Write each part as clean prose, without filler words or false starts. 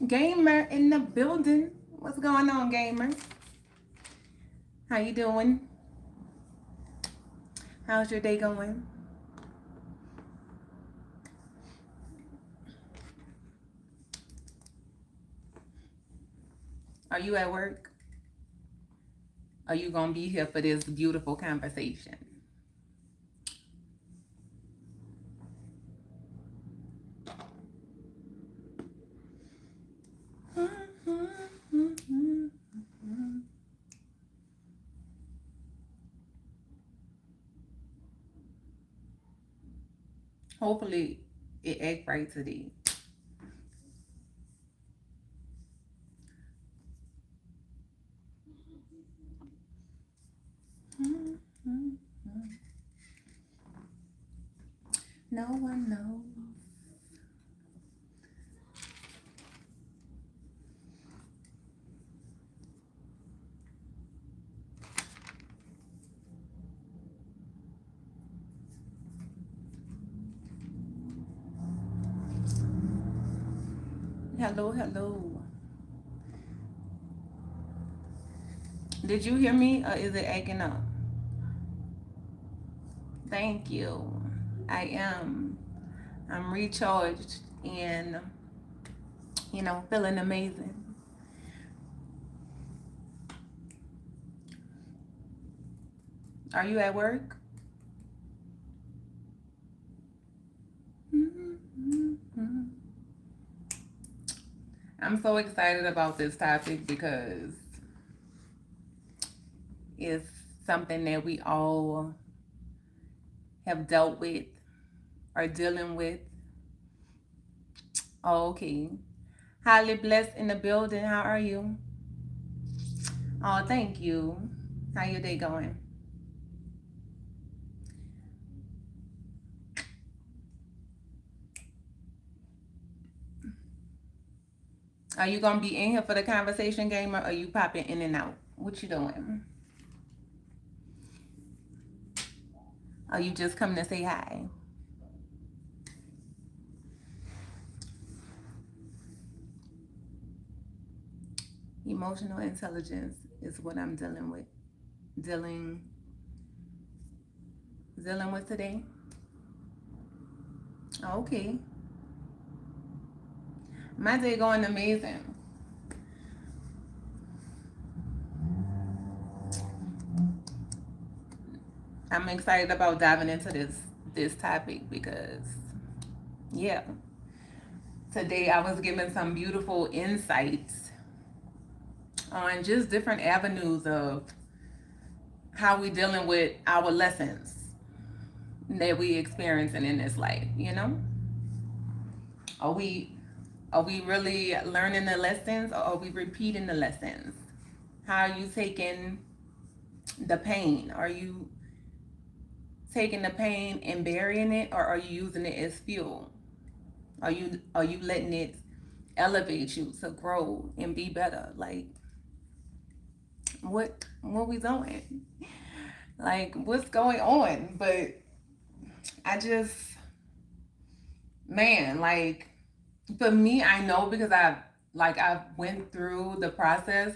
Gamer in the building. What's going on, gamer? How you doing? How's your day going? Are you at work? Are you gonna be here for this beautiful conversation? Hopefully it act right today. No one knows. Hello, hello. Did you hear me or is it acting up? Thank you. I am. I'm recharged and, feeling amazing. Are you at work? I'm so excited about this topic because it's something that we all have dealt with or dealing with. Okay. Highly blessed in the building. How are you? Oh, thank you. How your day going? Are you gonna be in here for the conversation game or are you popping in and out? What you doing? Are you just coming to say hi? Emotional intelligence is what I'm dealing dealing with today. Okay. My day going amazing. I'm excited about diving into this topic because yeah, today I was given some beautiful insights on just different avenues of how we dealing with our lessons that we experiencing in this life, Are we are we really learning the lessons or are we repeating the lessons? How are you taking the pain? Are you taking the pain and burying it or are you using it as fuel? Are you letting it elevate you to grow and be better? Like what we doing? Like what's going on? But I just man, like for me, I know because I've went through the process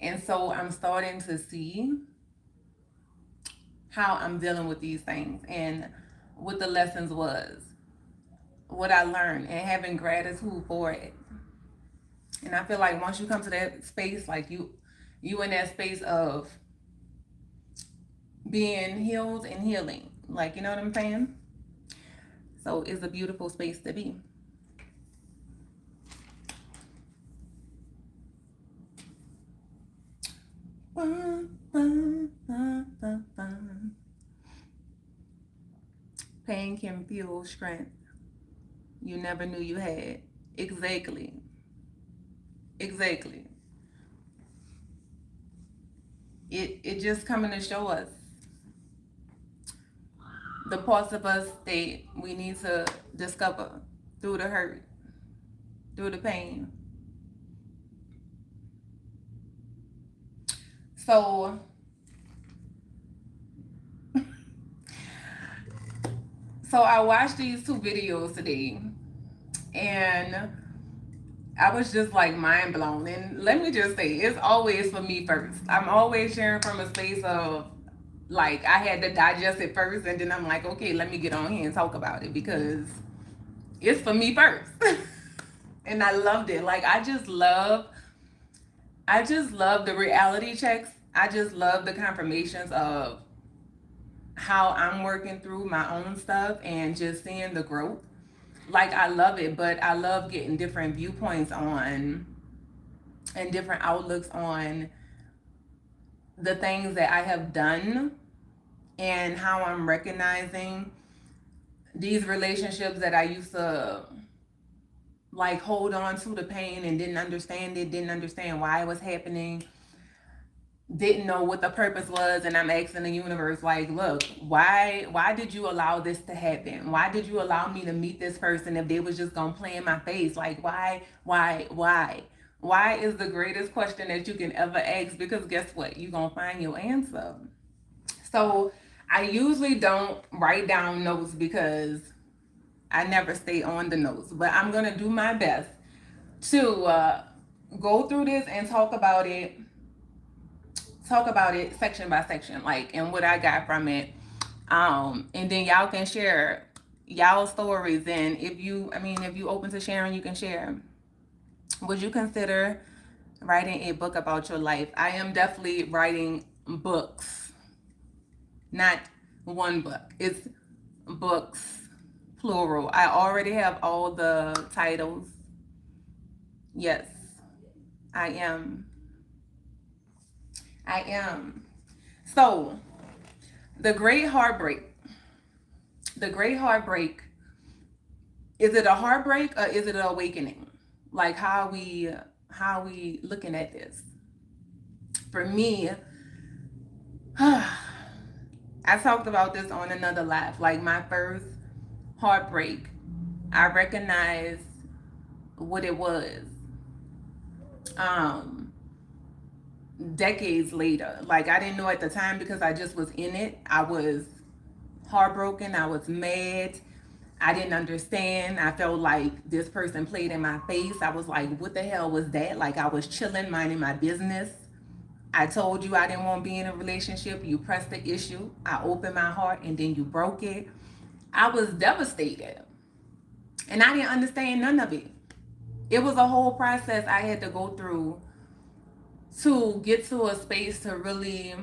and so I'm starting to see how I'm dealing with these things and what the lessons was, what I learned and having gratitude for it. And I feel like once you come to that space, like you in that space of being healed and healing. Like, you know what I'm saying? So it's a beautiful space to be. Pain can fuel strength you never knew you had. Exactly. Exactly. It just coming to show us the parts of us that we need to discover through the hurt, through the pain. So I watched these two videos today and I was just like mind blown. And let me just say, it's always for me first. I'm always sharing from a space of like I had to digest it first, and then I'm like, okay, let me get on here and talk about it because it's for me first. And I loved it. Like I just love the reality checks. I just love the confirmations of how I'm working through my own stuff and just seeing the growth. Like I love it, but I love getting different viewpoints on and different outlooks on the things that I have done and how I'm recognizing these relationships that I used to like hold on to the pain and didn't understand it, didn't understand why it was happening, didn't know what the purpose was. And I'm asking the universe, like, look, why did you allow this to happen? Why did you allow me to meet this person if they was just gonna play in my face? Like, why is the greatest question that you can ever ask, because guess what, you're gonna find your answer. So I usually don't write down notes because I never stay on the notes, but I'm gonna do my best to go through this and talk about it section by section, like, and what I got from it. And then y'all can share y'all stories. And if you open to sharing, you can share. Would you consider writing a book about your life? I am definitely writing books, not one book. It's books, plural. I already have all the titles. Yes, I am. I am. So, the great heartbreak. The great heartbreak. Is it a heartbreak or is it an awakening? Like how we looking at this? For me, I talked about this on another live. Like my first heartbreak, I recognized what it was. Decades later. Like I didn't know at the time because I just was in it. I was heartbroken. I was mad. I didn't understand. I felt like this person played in my face. I was like, what the hell was that? Like I was chilling, minding my business. I told you I didn't want to be in a relationship. You pressed the issue. I opened my heart and then you broke it. I was devastated. And I didn't understand none of it. It was a whole process I had to go through to get to a space to really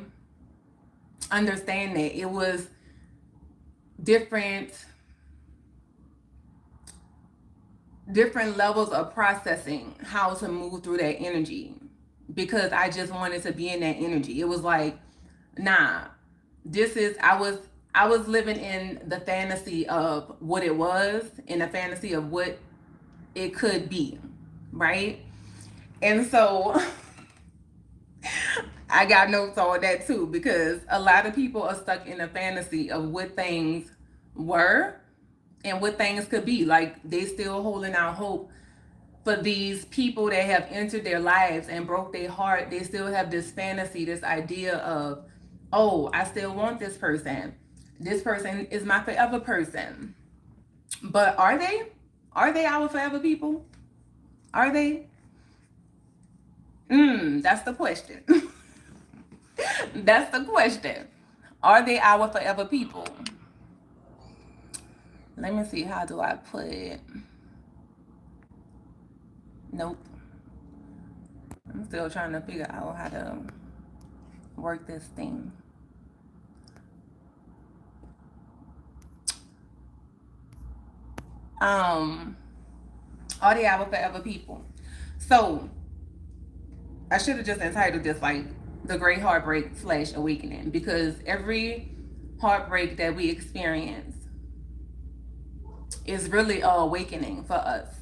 understand that. It was different levels of processing how to move through that energy, because I just wanted to be in that energy. It was like, nah, I was living in the fantasy of what it was, in the fantasy of what it could be, right? And so I got notes on that too, because a lot of people are stuck in a fantasy of what things were and what things could be. Like they still holding out hope for these people that have entered their lives and broke their heart. They still have this fantasy, this idea of, oh, I still want this person. This person is my forever person. But are they? Are they our forever people? Are they? That's the question. That's the question. Are they our forever people? Let me see, how do I put it? Nope. I'm still trying to figure out how to work this thing. Are they our forever people? So I should have just entitled this like the great heartbreak / awakening, because every heartbreak that we experience is really a awakening for us.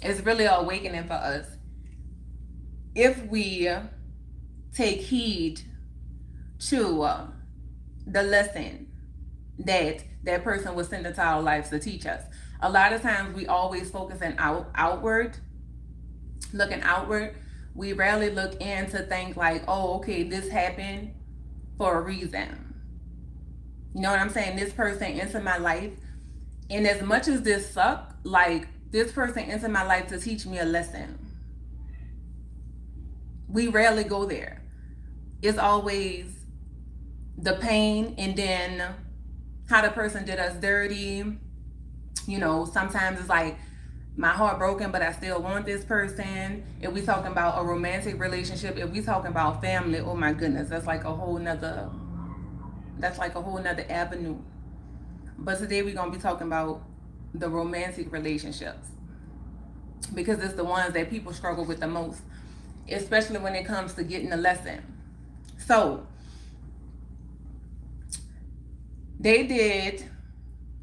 It's really a awakening for us if we take heed to the lesson that that person was sent into our lives to teach us. A lot of times we always focus on outward, looking outward. We rarely look in to think like, oh, okay, this happened for a reason. You know what I'm saying? This person entered my life, and as much as this sucked, like This person entered my life to teach me a lesson. We rarely go there. It's always the pain, and then how the person did us dirty. Sometimes it's like my heart broken, but I still want this person. If we talking about a romantic relationship, if we talking about family, oh my goodness, that's like a whole nother avenue. But today we're gonna be talking about the romantic relationships, because it's the ones that people struggle with the most, especially when it comes to getting a lesson. So they did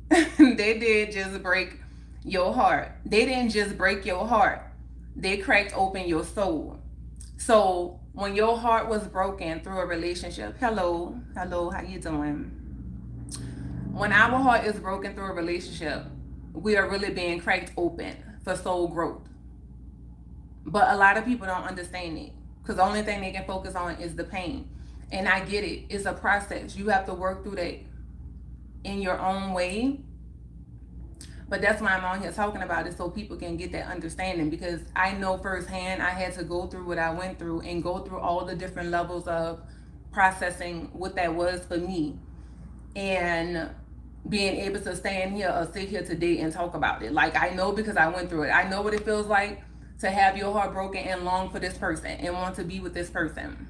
they did just break your heart. They didn't just break your heart, they cracked open your soul. So when your heart was broken through a relationship, hello, how you doing? When our heart is broken through a relationship, we are really being cracked open for soul growth. But a lot of people don't understand it, because the only thing they can focus on is the pain. And I get it, it's a process. You have to work through that in your own way. But that's why I'm on here talking about it, so people can get that understanding, because I know firsthand I had to go through what I went through and go through all the different levels of processing what that was for me, and being able to stand here or sit here today and talk about it. Like, I know, because I went through it. I know what it feels like to have your heart broken and long for this person and want to be with this person.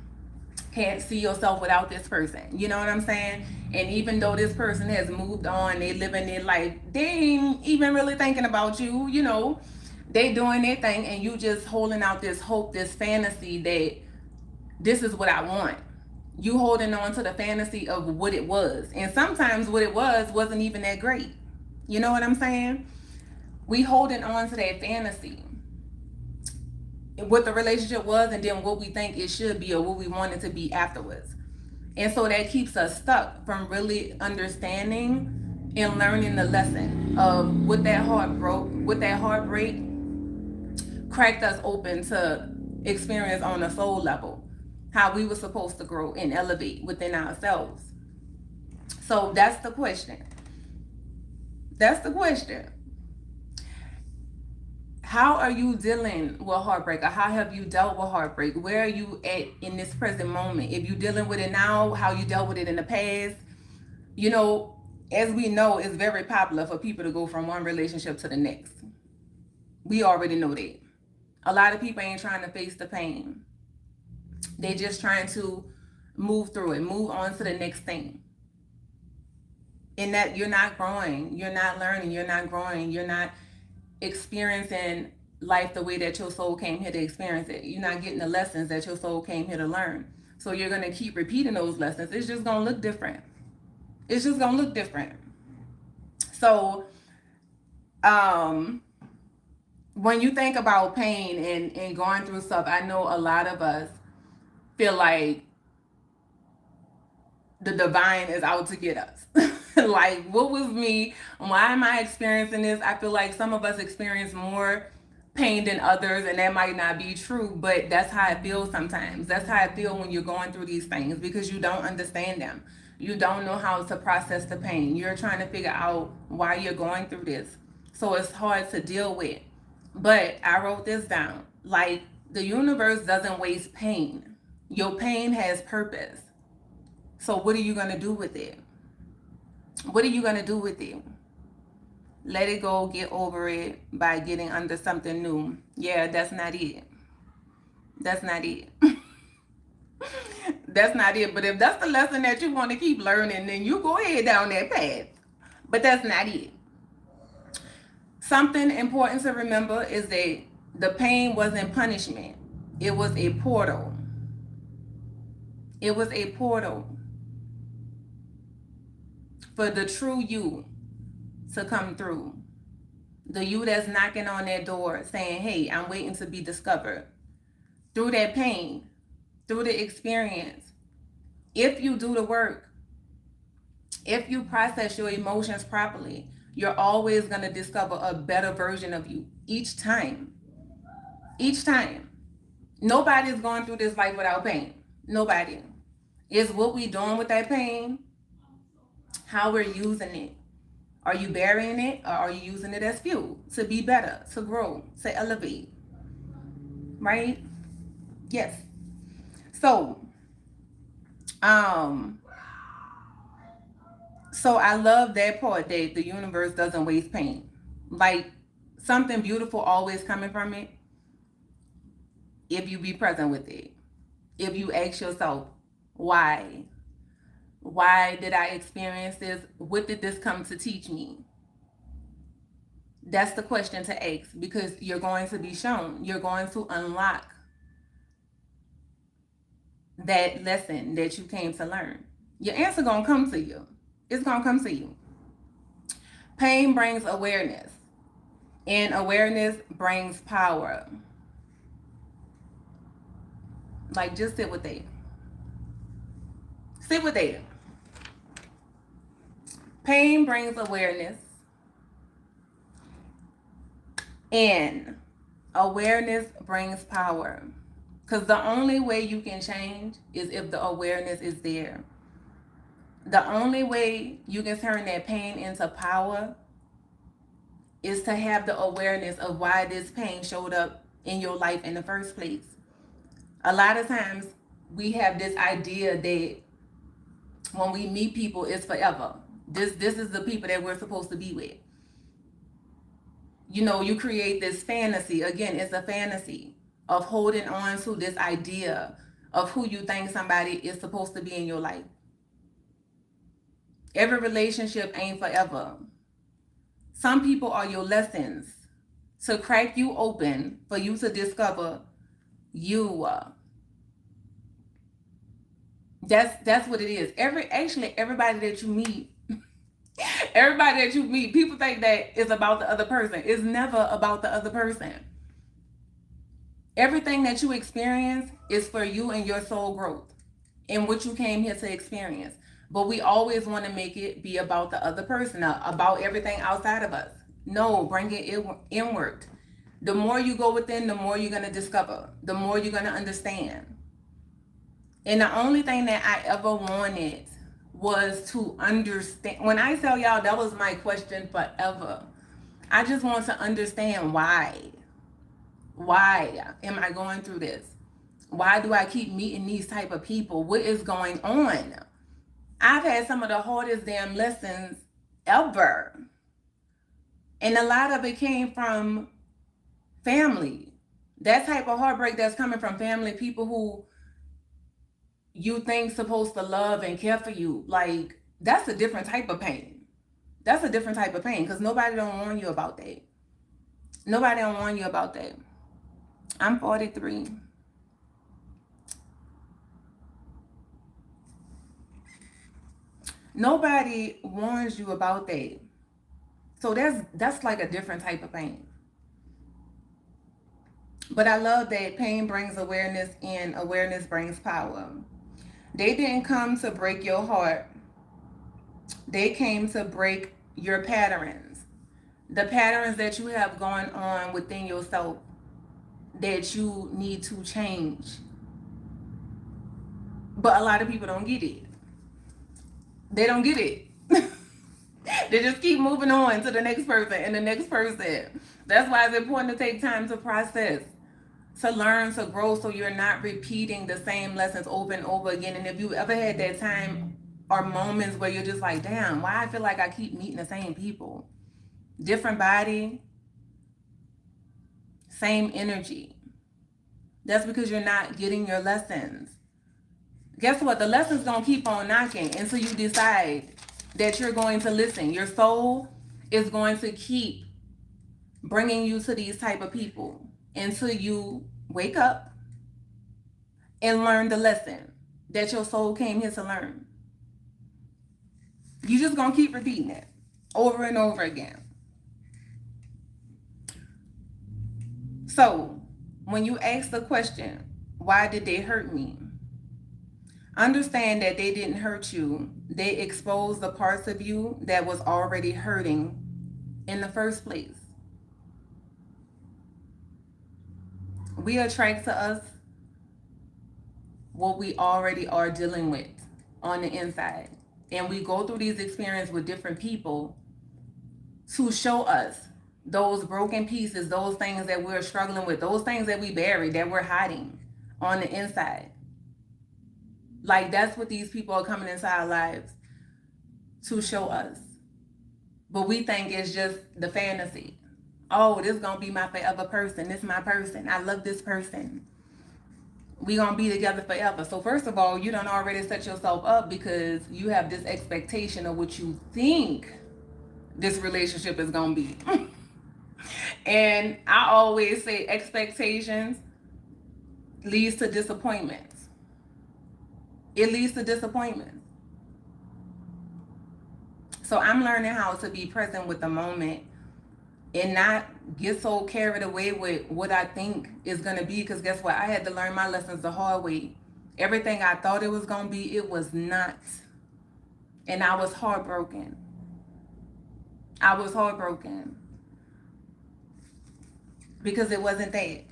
Can't see yourself without this person. You know what I'm saying? And even though this person has moved on, they living their life, they ain't even really thinking about you. They doing their thing, and you just holding out this hope, this fantasy that this is what I want. You holding on to the fantasy of what it was. And sometimes what it wasn't even that great. You know what I'm saying? We holding on to that fantasy, what the relationship was, and then what we think it should be or what we want it to be afterwards. And so that keeps us stuck from really understanding and learning the lesson of what that heartbreak cracked us open to experience on a soul level, how we were supposed to grow and elevate within ourselves. So that's the question. How are you dealing with heartbreak, or how have you dealt with heartbreak? Where are you at in this present moment? If you're dealing with it now, how you dealt with it in the past. As we know, it's very popular for people to go from one relationship to the next. We already know that. A lot of people ain't trying to face the pain. They just trying to move through it, move on to the next thing. And that you're not growing, you're not learning, you're not growing, you're not experiencing life the way that your soul came here to experience it. You're not getting the lessons that your soul came here to learn. So you're going to keep repeating those lessons. It's just going to look different. So when you think about pain and going through stuff, I know a lot of us feel like the divine is out to get us. Like, what was me? Why am I experiencing this? I feel like some of us experience more pain than others, and that might not be true, but that's how it feels sometimes. That's how it feels when you're going through these things, because you don't understand them. You don't know how to process the pain. You're trying to figure out why you're going through this. So it's hard to deal with. But I wrote this down. Like, the universe doesn't waste pain. Your pain has purpose. So what are you going to do with it? Let it go, get over it by getting under something new. Yeah, that's not it. That's not it. But if that's the lesson that you want to keep learning, then you go ahead down that path. But that's not it. Something important to remember is that the pain wasn't punishment. It was a portal. For the true you to come through. The you that's knocking on that door saying, hey, I'm waiting to be discovered. Through that pain, through the experience, if you do the work, if you process your emotions properly, you're always going to discover a better version of you each time. Nobody's going through this life without pain. Nobody. It's what we doing with that pain, how we're using it. Are you burying it, or are you using it as fuel to be better, to grow, to elevate? Right? Yes. So, um, so I love that part, that the universe doesn't waste pain. Like, something beautiful always coming from it if you be present with it. If you ask yourself, why? Why did I experience this? What did this come to teach me? That's the question to ask, because you're going to be shown. You're going to unlock that lesson that you came to learn. Your answer gonna come to you. It's gonna come to you. Pain brings awareness, and awareness brings power. Like, just sit with that. Sit with that. Pain brings awareness, and awareness brings power. Because the only way you can change is if the awareness is there. The only way you can turn that pain into power is to have the awareness of why this pain showed up in your life in the first place. A lot of times we have this idea that when we meet people, it's forever. This is the people that we're supposed to be with. You know, you create this fantasy. Again, it's a fantasy of holding on to this idea of who you think somebody is supposed to be in your life. Every relationship ain't forever. Some people are your lessons to crack you open for you to discover you. That's what it is. Everybody that you meet, people think that it's about the other person. It's never about the other person. Everything that you experience is for you and your soul growth and what you came here to experience. But we always want to make it be about the other person, about everything outside of us. No, bring it inward. The more you go within, the more you're going to discover, the more you're going to understand. And the only thing that I ever wanted was to understand. When I tell y'all, that was my question forever. I just want to understand why. Why am I going through this? Why do I keep meeting these type of people? What is going on? I've had some of the hardest damn lessons ever. And a lot of it came from family. That type of heartbreak that's coming from family, people who you think supposed to love and care for you. Like, that's a different type of pain. That's a different type of pain, because nobody don't warn you about that. Nobody don't warn you about that. I'm 43. Nobody warns you about that. So that's like a different type of pain. But I love that pain brings awareness and awareness brings power. They didn't come to break your heart. They came to break your patterns. The patterns that you have going on within yourself that you need to change. But a lot of people don't get it. They don't get it. They just keep moving on to the next person and the next person. That's why it's important to take time to process, to learn, to grow, so you're not repeating the same lessons over and over again. And if you ever had that time or moments where you're just like, damn, why I feel like I keep meeting the same people? Different body, same energy. That's because you're not getting your lessons. Guess what? The lessons gonna keep on knocking until you decide that you're going to listen. Your soul is going to keep bringing you to these type of people until you wake up and learn the lesson that your soul came here to learn. You just gonna keep repeating it over and over again. So when you ask the question, why did they hurt me? Understand that they didn't hurt you. They exposed the parts of you that was already hurting in the first place. We attract to us what we already are dealing with on the inside. And we go through these experiences with different people to show us those broken pieces, those things that we're struggling with, those things that we bury, that we're hiding on the inside. Like, that's what these people are coming into our lives to show us. But we think it's just the fantasy. Oh, this is gonna be my forever person. This is my person. I love this person. We gonna be together forever. So first of all, you done already set yourself up because you have this expectation of what you think this relationship is gonna be. And I always say expectations leads to disappointments. It leads to disappointments. So I'm learning how to be present with the moment and not get so carried away with what I think is going to be. Because guess what? I had to learn my lessons the hard way. Everything I thought it was going to be, it was not. And I was heartbroken. I was heartbroken. Because it wasn't that.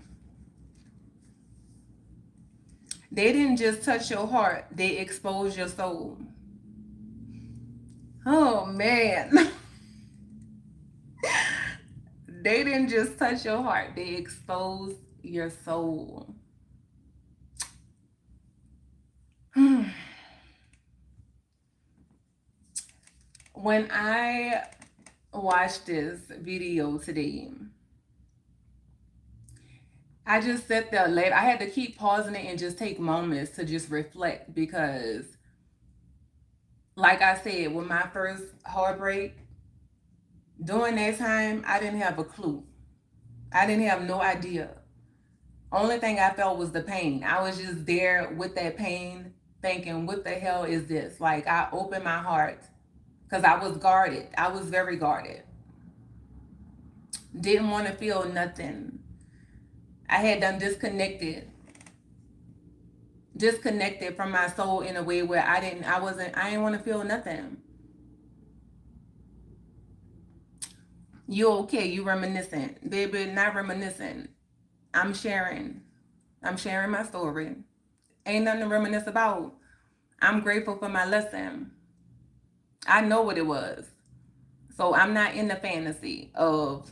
They didn't just touch your heart, they exposed your soul. Oh, man. They didn't just touch your heart, they exposed your soul. When I watched this video today, I just sat there late. I had to keep pausing it and just take moments to just reflect because, like I said, with my first heartbreak, during that time, I didn't have a clue. I didn't have no idea. Only thing I felt was the pain. I was just there with that pain thinking, what the hell is this? Like, I opened my heart because I was guarded. I was very guarded. Didn't want to feel nothing. I had done disconnected from my soul in a way where I didn't want to feel nothing. You okay, you reminiscing. Baby, not reminiscing. I'm sharing my story. Ain't nothing to reminisce about. I'm grateful for my lesson. I know what it was. So I'm not in the fantasy of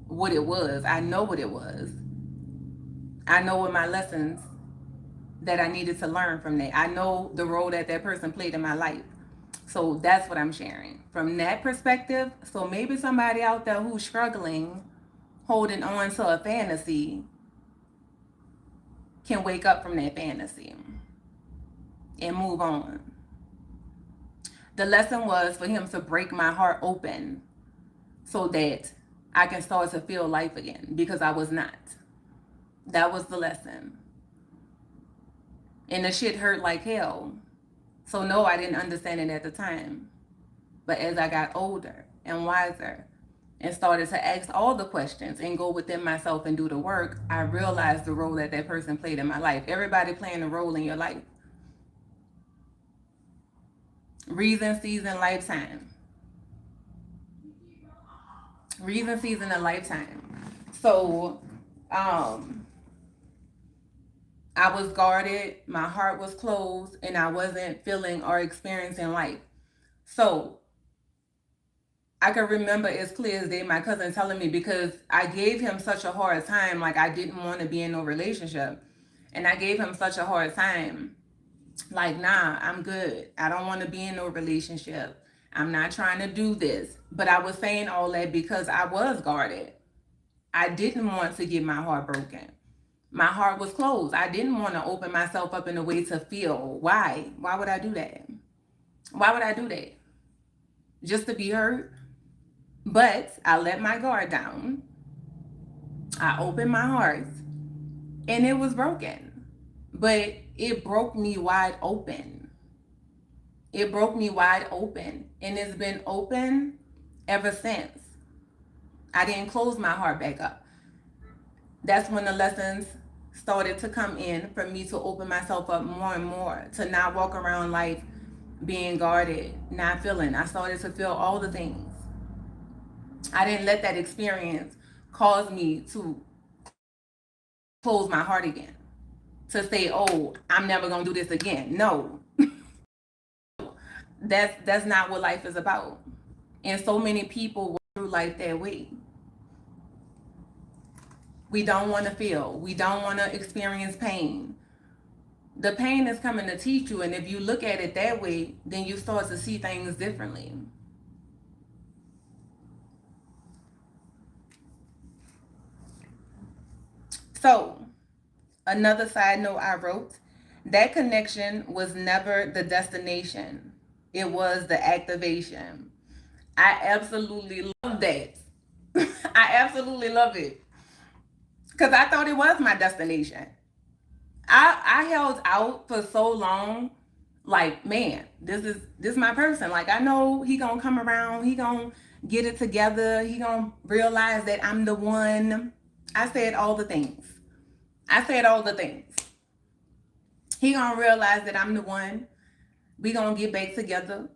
what it was. I know what it was. I know what my lessons that I needed to learn from that. I know the role that that person played in my life. So that's what I'm sharing from that perspective. So maybe somebody out there who's struggling, holding on to a fantasy, can wake up from that fantasy and move on. The lesson was for him to break my heart open so that I can start to feel life again, because I was not. That was the lesson. And the shit hurt like hell. So no, I didn't understand it at the time. But as I got older and wiser and started to ask all the questions and go within myself and do the work, I realized the role that that person played in my life. Everybody playing a role in your life. Reason, season, lifetime. Reason, season, and lifetime. So, I was guarded, my heart was closed, and I wasn't feeling or experiencing life. So, I can remember as clear as day my cousin telling me, because I gave him such a hard time, like I didn't want to be in no relationship. And I gave him such a hard time, like, nah, I'm good. I don't want to be in no relationship. I'm not trying to do this. But I was saying all that because I was guarded. I didn't want to get my heart broken. My heart was closed. I didn't want to open myself up in a way to feel. Why? Why would I do that? Why would I do that? Just to be hurt? But I let my guard down. I opened my heart and it was broken. But it broke me wide open. It broke me wide open. And it's been open ever since. I didn't close my heart back up. That's when the lessons started to come in for me to open myself up more and more, to not walk around life being guarded, not feeling. I started to feel all the things. I didn't let that experience cause me to close my heart again, to say, oh, I'm never gonna do this again. No. That's not what life is about. And so many people through life that way. We don't want to feel. We don't want to experience pain. The pain is coming to teach you, and if you look at it that way, then you start to see things differently. So, another side note I wrote, that connection was never the destination. It was the activation. I absolutely love that. I absolutely love it. Because I thought it was my destination. I held out for so long, like, man, this is my person. Like, I know he gonna come around, he gonna get it together, he gonna realize that I'm the one. I said all the things. I said all the things. He gonna realize that I'm the one. We gonna get back together.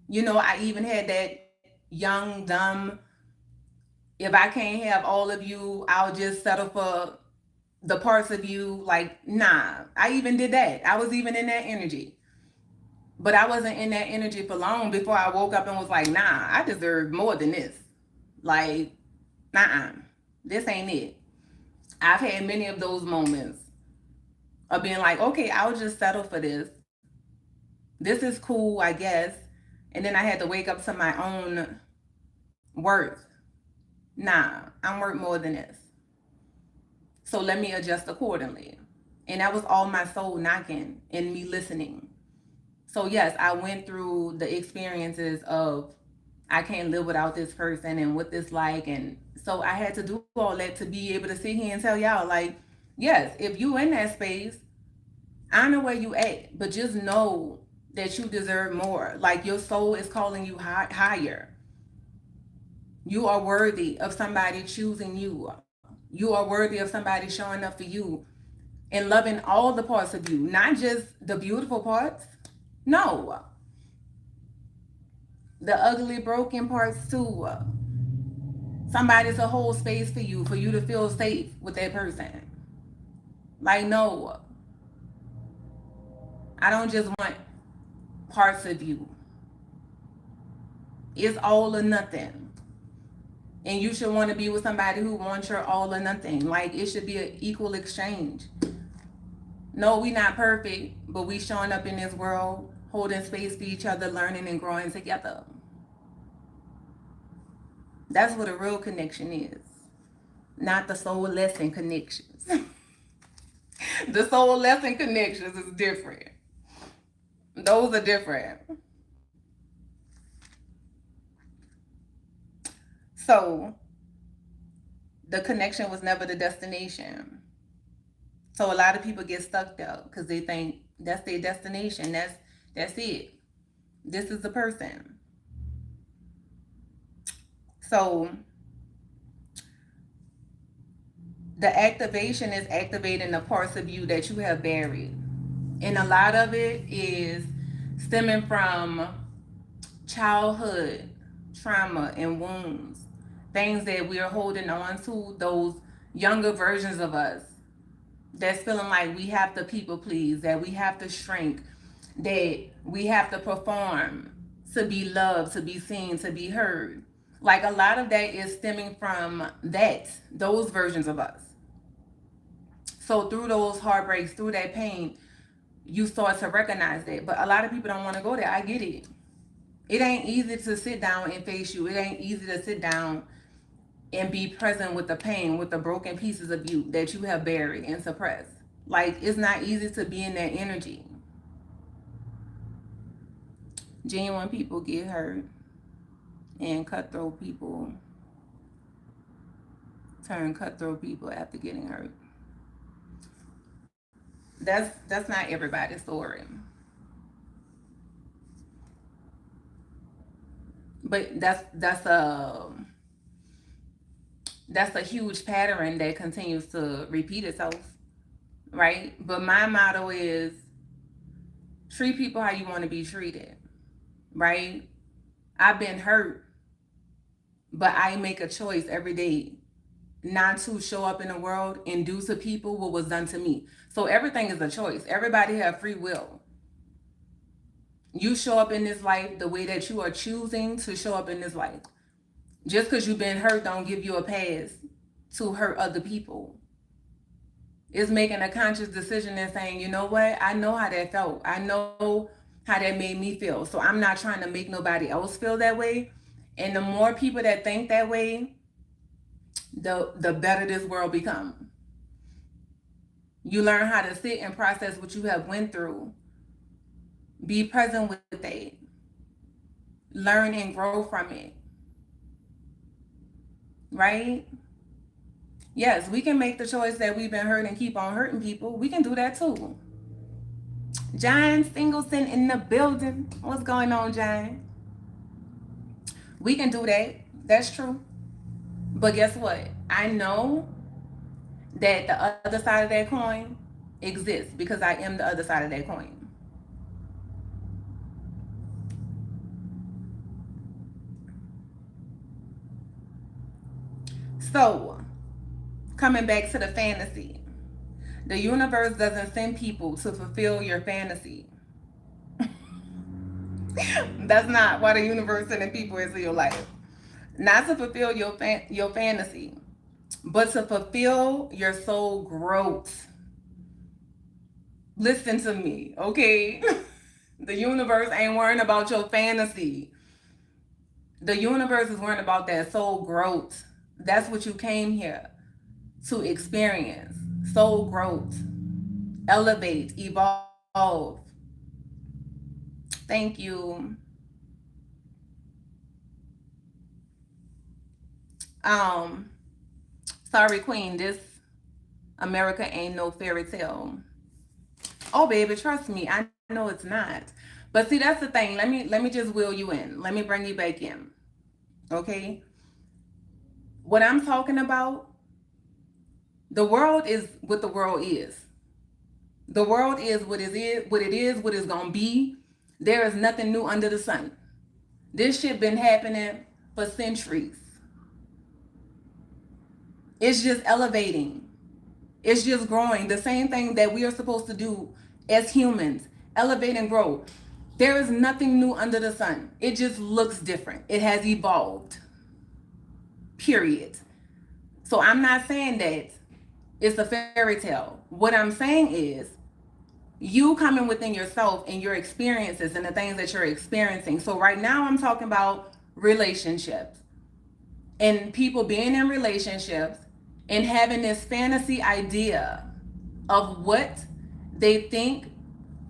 You know, I even had that young, dumb, if I can't have all of you, I'll just settle for the parts of you. Like, nah. I even did that. I was even in that energy. But I wasn't in that energy for long before I woke up and was like, nah, I deserve more than this. Like, nah, this ain't it. I've had many of those moments of being like, okay, I'll just settle for this. This is cool, I guess. And then I had to wake up to my own worth. Nah, I'm worth more than this. So let me adjust accordingly. And that was all my soul knocking and me listening. So yes, I went through the experiences of I can't live without this person and what this like. And so I had to do all that to be able to sit here and tell y'all, like, yes, if you in that space, I know where you at, but just know that you deserve more. Like, your soul is calling you higher. You are worthy of somebody choosing you. You are worthy of somebody showing up for you and loving all the parts of you, not just the beautiful parts. No, the ugly, broken parts too. Somebody to hold space for you to feel safe with that person. Like, no, I don't just want parts of you. It's all or nothing. And you should want to be with somebody who wants your all or nothing. Like, it should be an equal exchange. No, we not perfect, but we showing up in this world, holding space for each other, learning and growing together. That's what a real connection is. Not the soul lesson connections. The soul lesson connections is different. Those are different. So the connection was never the destination. So a lot of people get stuck there because they think that's their destination. That's it. This is the person. So the activation is activating the parts of you that you have buried. And a lot of it is stemming from childhood trauma and wounds, things that we are holding on to, those younger versions of us that's feeling like we have to people please, that we have to shrink, that we have to perform to be loved, to be seen, to be heard. Like, a lot of that is stemming from those versions of us. So through those heartbreaks, through that pain, you start to recognize that. But a lot of people don't want to go there. I get it. It ain't easy to sit down and face you. It ain't easy to sit down and be present with the pain, with the broken pieces of you that you have buried and suppressed. Like, it's not easy to be in that energy. Genuine people get hurt, and cutthroat people turn cutthroat people after getting hurt. That's not everybody's story. But that's a huge pattern that continues to repeat itself, right? But my motto is treat people how you want to be treated, right? I've been hurt, but I make a choice every day not to show up in the world and do to people what was done to me. So everything is a choice. Everybody have free will. You show up in this life the way that you are choosing to show up in this life. Just because you've been hurt don't give you a pass to hurt other people. It's making a conscious decision and saying, you know what? I know how that felt. I know how that made me feel. So I'm not trying to make nobody else feel that way. And the more people that think that way, the better this world becomes. You learn how to sit and process what you have went through. Be present with it. Learn and grow from it. Right? Yes, we can make the choice that we've been hurt and keep on hurting people. We can do that too. John Singleton in the building. What's going on, John? We can do that. That's true. But guess what? I know that the other side of that coin exists because I am the other side of that coin. So, coming back to the fantasy, the universe doesn't send people to fulfill your fantasy. That's not why the universe sending people into your life. Not to fulfill your fantasy, but to fulfill your soul growth. Listen to me, okay? The universe ain't worrying about your fantasy. The universe is worrying about that soul growth. That's what you came here to experience. Soul growth. Elevate, evolve. Thank you. Um, Sorry, Queen, this America ain't no fairy tale. Oh, baby, trust me, I know it's not. But see, that's the thing. Let me just wheel you in. Let me bring you back in. Okay? What I'm talking about, the world is what the world is. The world is what it's gonna be. There is nothing new under the sun. This shit been happening for centuries. It's just elevating. It's just growing. The same thing that we are supposed to do as humans. Elevate and grow. There is nothing new under the sun. It just looks different. It has evolved. Period. So I'm not saying that it's a fairy tale. What I'm saying is you coming within yourself and your experiences and the things that you're experiencing. So right now I'm talking about relationships and people being in relationships and having this fantasy idea of what they think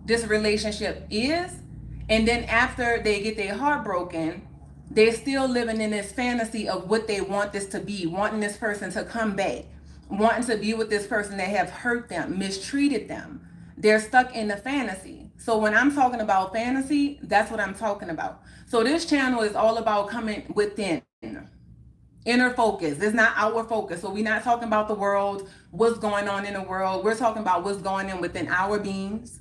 this relationship is. And then after they get their heart broken, they're still living in this fantasy of what they want this to be, wanting this person to come back, wanting to be with this person that have hurt them, mistreated them. They're stuck in the fantasy. So when I'm talking about fantasy, that's what I'm talking about. So this channel is all about coming within. Inner focus. It's not outward focus. So we're not talking about the world, what's going on in the world. We're talking about what's going on within our beings,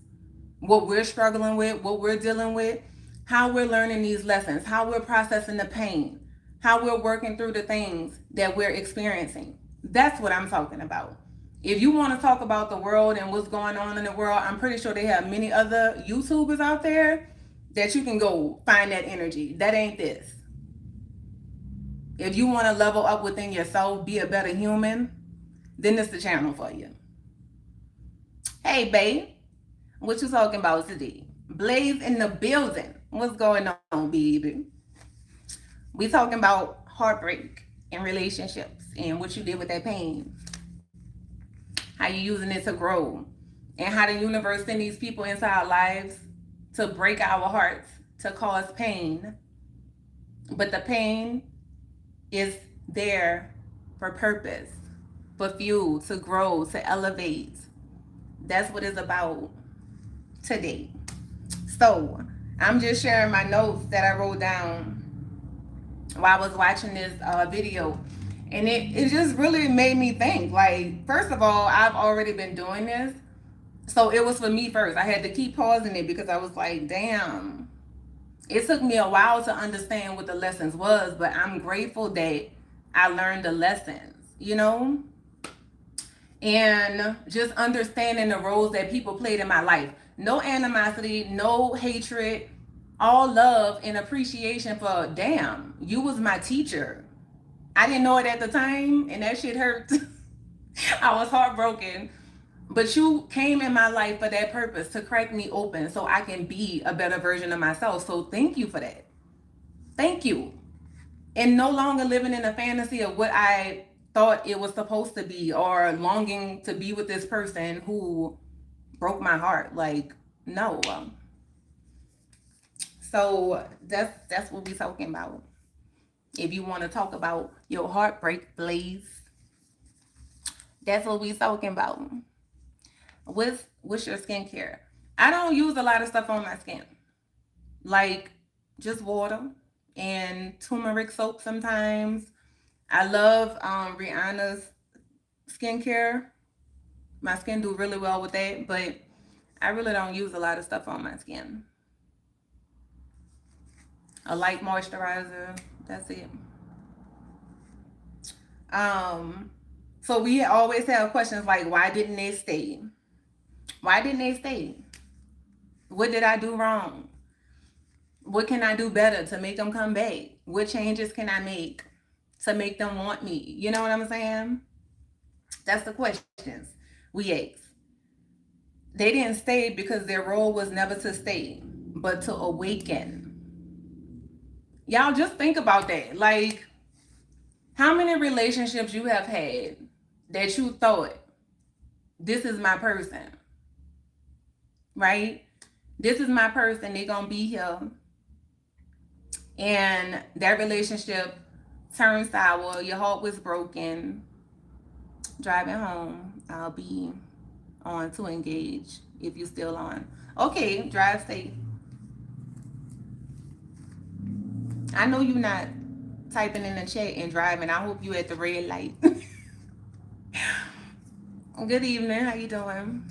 what we're struggling with, what we're dealing with, how we're learning these lessons, how we're processing the pain, how we're working through the things that we're experiencing. That's what I'm talking about. If you want to talk about the world and what's going on in the world, I'm pretty sure they have many other YouTubers out there that you can go find that energy. That ain't this. If you want to level up within yourself, be a better human, then this the channel for you. Hey, babe. What you talking about today? Blaze in the building. What's going on, baby? We talking about heartbreak and relationships and what you did with that pain. How you using it to grow. And how the universe send these people into our lives to break our hearts, to cause pain. But the pain is there for purpose, for fuel, to grow, to elevate. That's what it's about today. So I'm just sharing my notes that I wrote down while I was watching this video, and it just really made me think. Like, first of all, I've already been doing this, so it was for me first. I had to keep pausing it because I was like, damn, it took me a while to understand what the lessons was, but I'm grateful that I learned the lessons, you know? And just understanding the roles that people played in my life. No animosity, no hatred, all love and appreciation for, damn, you was my teacher. I didn't know it at the time, and that shit hurt. I was heartbroken. But you came in my life for that purpose, to crack me open so I can be a better version of myself. So thank you for that. Thank you. And no longer living in a fantasy of what I thought it was supposed to be, or longing to be with this person who broke my heart. Like, no. So that's what we talking about. If you want to talk about your heartbreak, please, that's what we talking about. What's your skincare? I don't use a lot of stuff on my skin, like just water and turmeric soap sometimes. I love Rihanna's skincare. My skin do really well with that, but I really don't use a lot of stuff on my skin. A light moisturizer, that's it. Um, so we always have questions like, why didn't they stay? Why didn't they stay? What did I do wrong? What can I do better to make them come back? What changes can I make to make them want me? You know what I'm saying? That's the questions we ask. They didn't stay because their role was never to stay, but to awaken. Y'all just think about that. Like, how many relationships you have had that you thought, this is my person, right? This is my person. They're going to be here. And that relationship turned sour. Your heart was broken. Driving home, I'll be on to engage if you're still on. Okay, drive safe. I know you're not typing in the chat and driving. I hope you at the red light. Good evening. How you doing?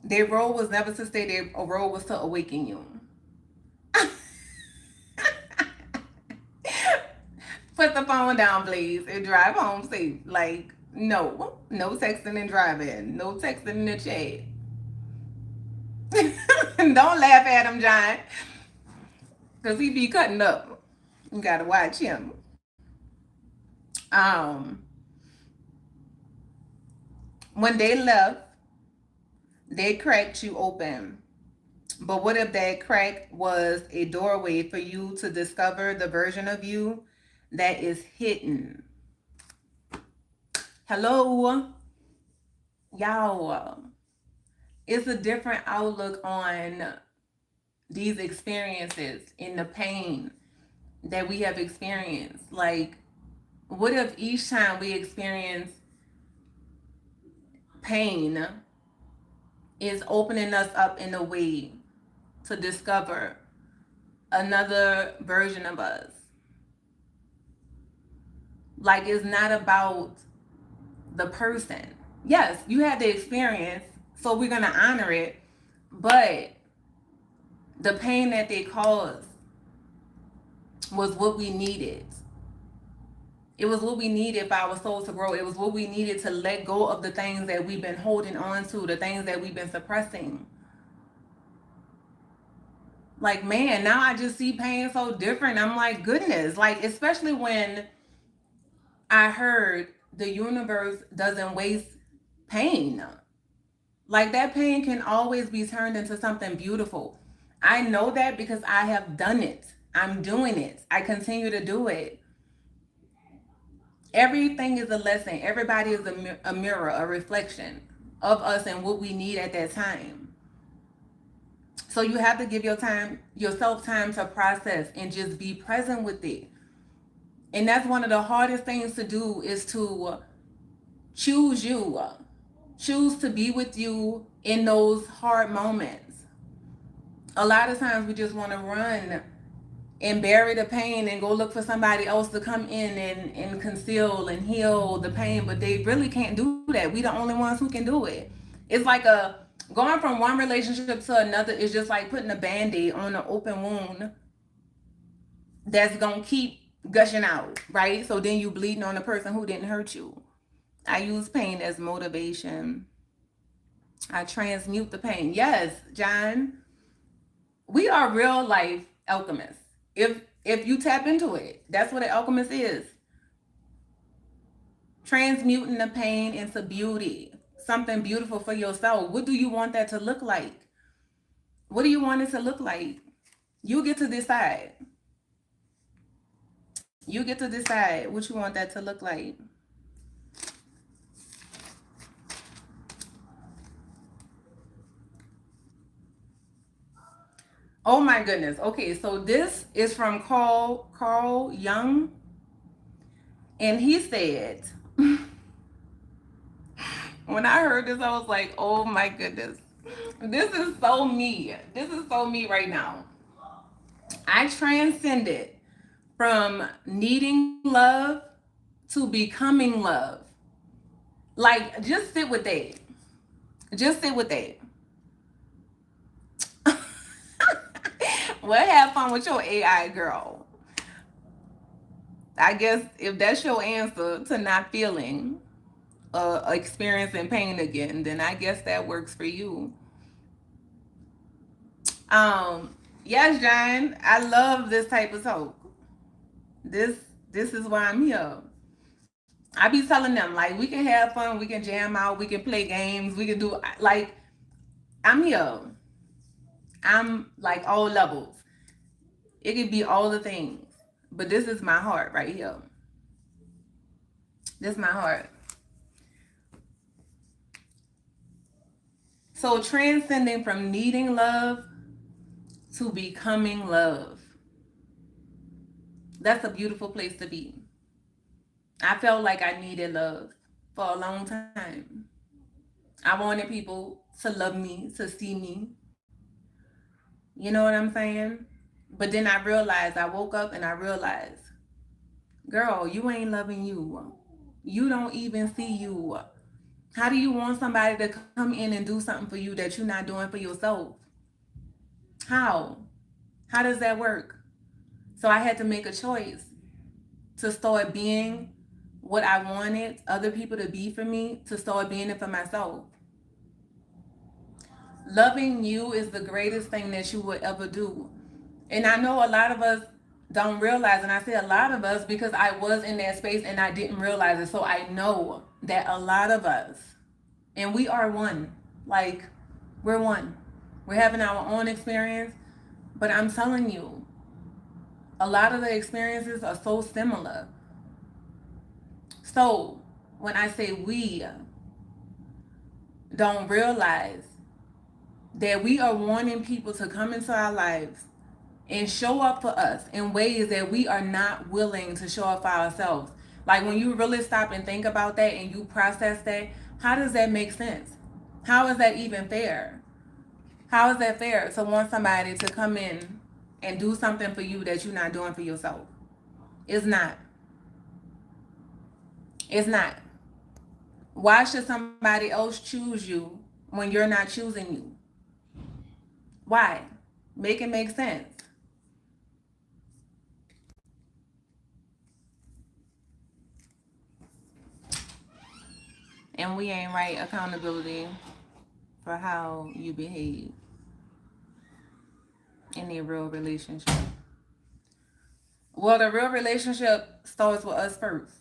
Their role was never to stay. Their role was to awaken you. Put the phone down, please, and drive home safe. Like, no texting and driving. No texting in the chat. Don't laugh at him, John, because he be cutting up. You gotta watch him. When they left, they cracked you open. But what if that crack was a doorway for you to discover the version of you that is hidden? Hello, y'all. It's a different outlook on these experiences and the pain that we have experienced. Like, what if each time we experience pain is opening us up in a way to discover another version of us? Like, it's not about the person. Yes, you had the experience, so we're gonna honor it, but the pain that they caused was what we needed. It was what we needed for our soul to grow. It was what we needed to let go of the things that we've been holding on to, the things that we've been suppressing. Like, man, now I just see pain so different. I'm like, goodness. Like, especially when I heard the universe doesn't waste pain. Like, that pain can always be turned into something beautiful. I know that because I have done it. I'm doing it. I continue to do it. Everything is a lesson. Everybody is a mirror, a reflection of us and what we need at that time. So you have to give yourself time to process and just be present with it. And that's one of the hardest things to do, is to choose you. Choose to be with you in those hard moments. A lot of times we just want to run and bury the pain and go look for somebody else to come in and conceal and heal the pain, but they really can't do that. We the only ones who can do it. It's like going from one relationship to another is just like putting a band-aid on an open wound that's gonna keep gushing out, right? So then you bleeding on the person who didn't hurt you. I use pain as motivation. I transmute the pain. Yes, John. We are real life alchemists. If you tap into it, that's what an alchemist is. Transmuting the pain into beauty, something beautiful for yourself. What do you want that to look like? What do you want it to look like? You get to decide. You get to decide what you want that to look like. Oh my goodness. Okay, so this is from Carl Young, and he said, when I heard this, I was like, oh my goodness. This is so me. This is so me right now. I transcended from needing love to becoming love. Like, just sit with that. Just sit with that. Well, have fun with your AI girl. I guess if that's your answer to not feeling experiencing pain again, then I guess that works for you. Yes, John, I love this type of talk. This this is why I'm here. I be telling them like we can have fun, we can jam out, we can play games, we can do like I'm here. I'm like all levels. It could be all the things, but this is my heart right here. This is my heart. So transcending from needing love to becoming love. That's a beautiful place to be. I felt like I needed love for a long time. I wanted people to love me, to see me. You know what I'm saying? But then I realized, I woke up and I realized, girl, you ain't loving you. You don't even see you. How do you want somebody to come in and do something for you that you're not doing for yourself? How? How does that work? So I had to make a choice to start being what I wanted other people to be for me, to start being it for myself. Loving you is the greatest thing that you would ever do. And I know a lot of us don't realize, and I say a lot of us because I was in that space and I didn't realize it. So I know that a lot of us, and we are one, like we're one. We're having our own experience, but I'm telling you, a lot of the experiences are so similar. So when I say we don't realize that we are wanting people to come into our lives and show up for us in ways that we are not willing to show up for ourselves. Like when you really stop and think about that and you process that, how does that make sense? How is that even fair? How is that fair to want somebody to come in and do something for you that you're not doing for yourself? It's not. It's not. Why should somebody else choose you when you're not choosing you? Why? Make it make sense. And we ain't right accountability for how you behave in a real relationship. Well, the real relationship starts with us first.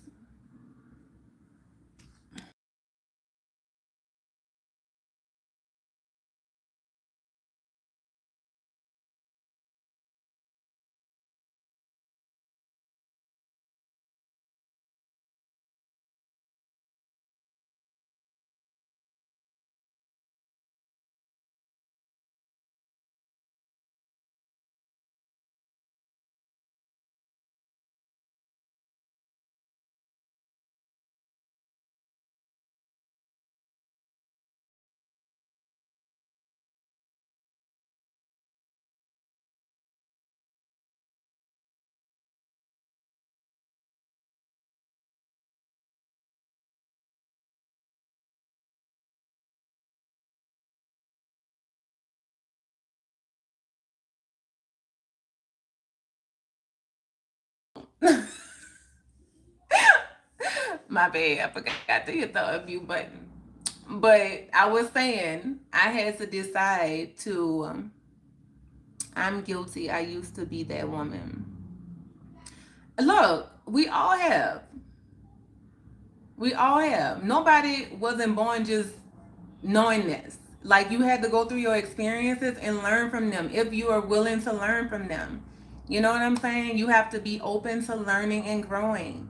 My bad, I forgot to hit the unmute button. But I was saying I had to decide to I'm guilty. I used to be that woman. Look, we all have. We all have. Nobody wasn't born just knowing this. Like, you had to go through your experiences and learn from them if you are willing to learn from them. You know what I'm saying? You have to be open to learning and growing.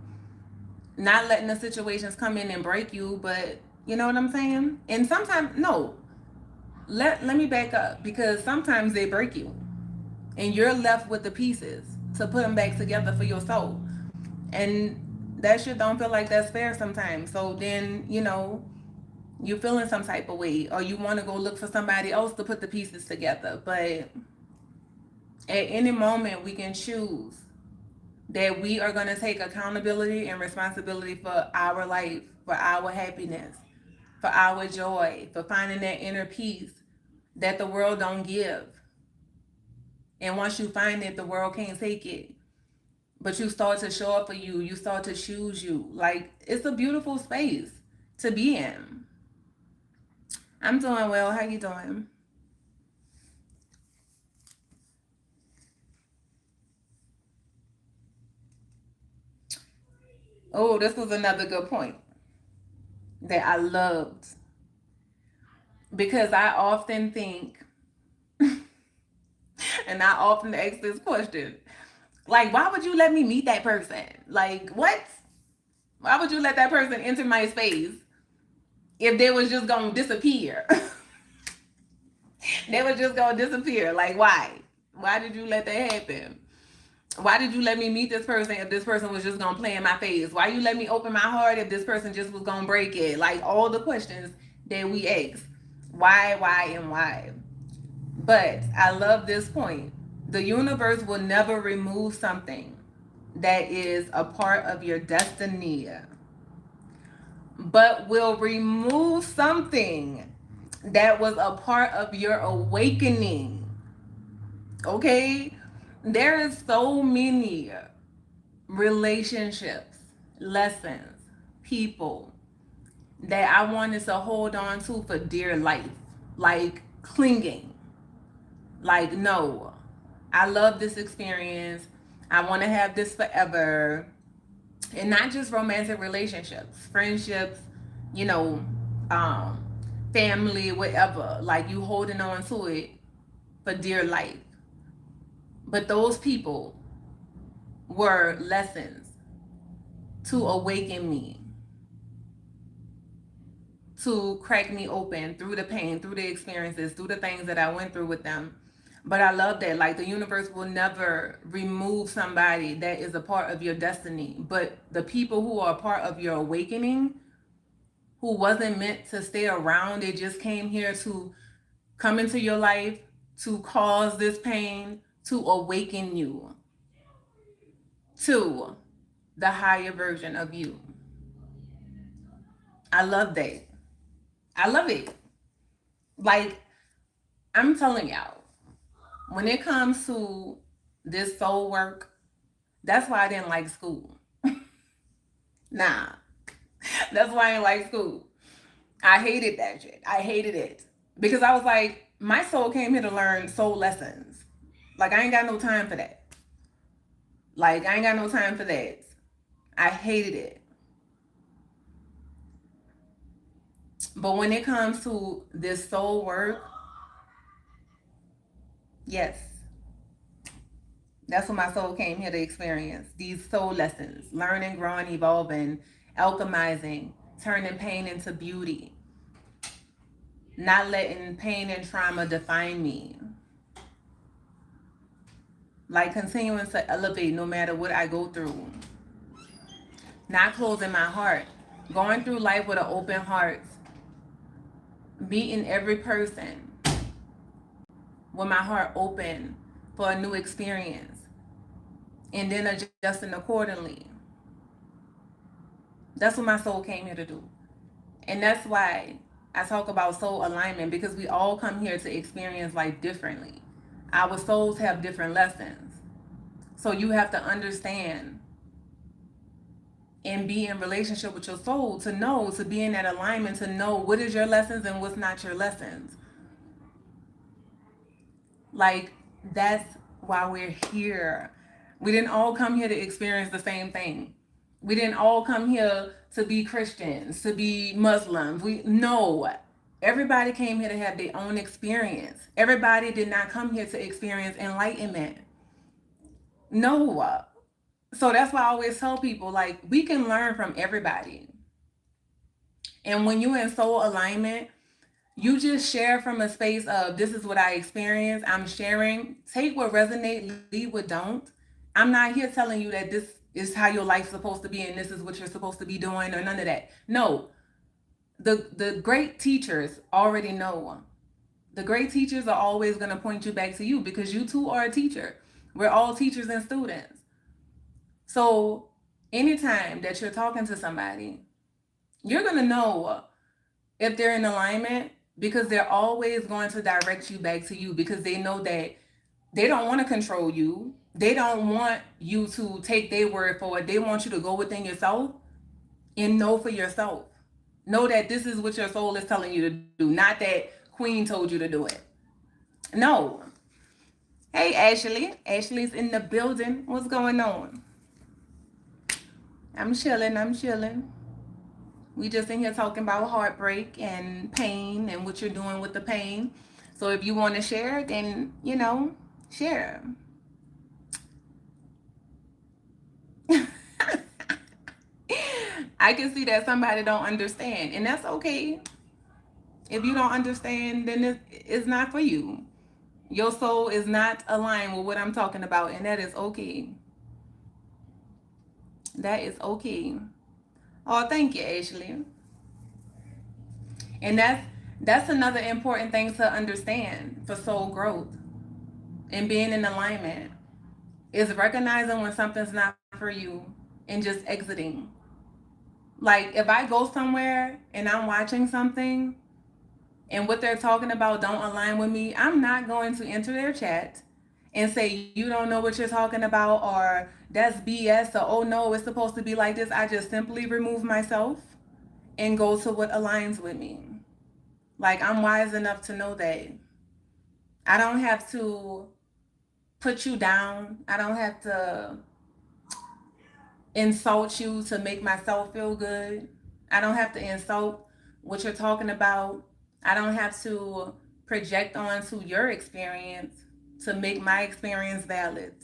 Not letting the situations come in and break you, but you know what I'm saying? And sometimes, no, let me back up, because sometimes they break you and you're left with the pieces to put them back together for your soul. And that shit don't feel like that's fair sometimes. So then, you feeling some type of way, or you want to go look for somebody else to put the pieces together. But at any moment, we can choose that we are going to take accountability and responsibility for our life, for our happiness, for our joy, for finding that inner peace that the world don't give. And once you find it, the world can't take it. But you start to show up for you. You start to choose you. Like, it's a beautiful space to be in. I'm doing well. How you doing? Oh, this was another good point that I loved, because I often think, and I often ask this question, like, why would you let me meet that person? Like, what? Why would you let that person enter my space if they was just gonna disappear? They were just gonna disappear. Like, why? Why did you let that happen? Why did you let me meet this person if this person was just gonna play in my face? Why you let me open my heart if this person just was gonna break it? Like, all the questions that we ask. Why, and why? But I love this point. The universe will never remove something that is a part of your destiny, but will remove something that was a part of your awakening. Okay? There is so many relationships, lessons, people that I wanted to hold on to for dear life. Like, clinging. Like, no, I love this experience. I want to have this forever. And not just romantic relationships, friendships, you know, um, family, whatever. Like, you holding on to it for dear life. But those people were lessons to awaken me, to crack me open through the pain, through the experiences, through the things that I went through with them. But I love that. Like, the universe will never remove somebody that is a part of your destiny. But the people who are a part of your awakening, who wasn't meant to stay around, they just came here to come into your life, to cause this pain, to awaken you to the higher version of you. I love that. I love it. Like, I'm telling y'all, when it comes to this soul work, that's why I didn't like school. Nah, that's why I didn't like school. I hated that shit. I hated it. Because I was like, my soul came here to learn soul lessons. Like, I ain't got no time for that. Like, I ain't got no time for that. I hated it. But when it comes to this soul work, yes, that's what my soul came here to experience. These soul lessons, learning, growing, evolving, alchemizing, turning pain into beauty, not letting pain and trauma define me. Like, continuing to elevate no matter what I go through. Not closing my heart. Going through life with an open heart. Meeting every person with my heart open for a new experience. And then adjusting accordingly. That's what my soul came here to do. And that's why I talk about soul alignment, because we all come here to experience life differently. Our souls have different lessons. So you have to understand and be in relationship with your soul to know, to be in that alignment, to know what is your lessons and what's not your lessons. Like, That's why we're here. We didn't all come here to experience the same thing. We didn't all come here to be Christians, to be Muslims. We no. Everybody came here to have their own experience. Everybody did not come here to experience enlightenment. No. So that's why I always tell people like we can learn from everybody. And when you're in soul alignment, you just share from a space of this is what I experienced. I'm sharing. Take what resonate, leave what don't. I'm not here telling you that this is how your life's supposed to be and this is what you're supposed to be doing or none of that. No. The great teachers already know. The great teachers are always going to point you back to you because you too are a teacher. We're all teachers and students. So anytime that you're talking to somebody, you're going to know if they're in alignment because they're always going to direct you back to you because they know that they don't want to control you. They don't want you to take their word for it. They want you to go within yourself and know for yourself. Know that this is what your soul is telling you to do, not that Queen told you to do it. No. Hey, Ashley. Ashley's in the building. What's going on? I'm chilling. I'm chilling. We just in here talking about heartbreak and pain and what you're doing with the pain. So if you want to share, then, share. I can see that somebody don't understand, and that's okay. If you don't understand, then it's not for you. Your soul is not aligned with what I'm talking about, and that is okay. That is okay. Oh, thank you, Ashley. And that's another important thing to understand for soul growth and being in alignment is recognizing when something's not for you and just exiting. Like if I go somewhere and I'm watching something and what they're talking about don't align with me, I'm not going to enter their chat and say you don't know what you're talking about or that's BS or oh no, it's supposed to be like this. I just simply remove myself and go to what aligns with me. Like I'm wise enough to know that I don't have to put you down. I don't have to insult you to make myself feel good. I don't have to insult what you're talking about. I don't have to project onto your experience to make my experience valid.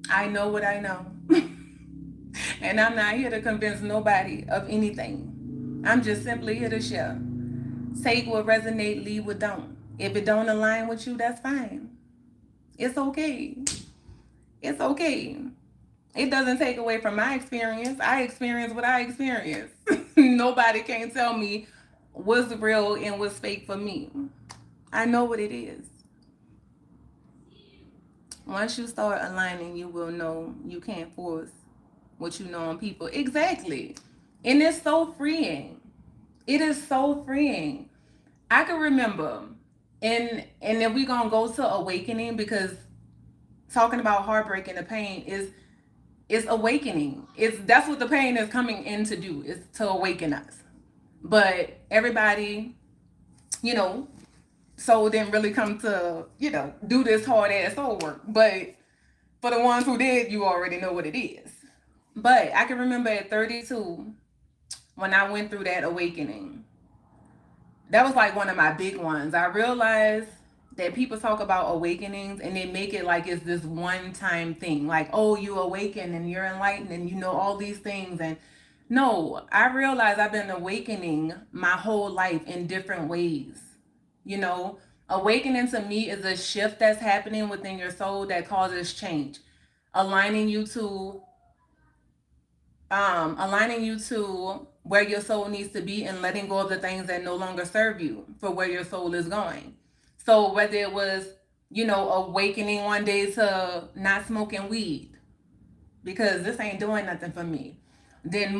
I know what I know. And I'm not here to convince nobody of anything. I'm just simply here to share. Take what resonate, leave what don't. If it don't align with you, that's fine. It's okay. It's okay. It doesn't take away from my experience. I experience what I experience. Nobody can tell me what's real and what's fake for me. I know what it is. Once you start aligning, you will know you can't force what you know on people. Exactly. And it's so freeing. It is so freeing. I can remember, and then we're gonna go to awakening because talking about heartbreak and the pain is awakening. That's what the pain is coming in to do, is to awaken us. But everybody, you know, soul didn't really come to, do this hard ass soul work. But for the ones who did, you already know what it is. But I can remember at 32 when I went through that awakening. That was like one of my big ones. I realized that people talk about awakenings and they make it like it's this one time thing. Like, oh, you awaken and you're enlightened and you know all these things. And no, I realized I've been awakening my whole life in different ways. Awakening to me is a shift that's happening within your soul that causes change, aligning you to where your soul needs to be and letting go of the things that no longer serve you for where your soul is going. So whether it was, awakening one day to not smoking weed because this ain't doing nothing for me. Then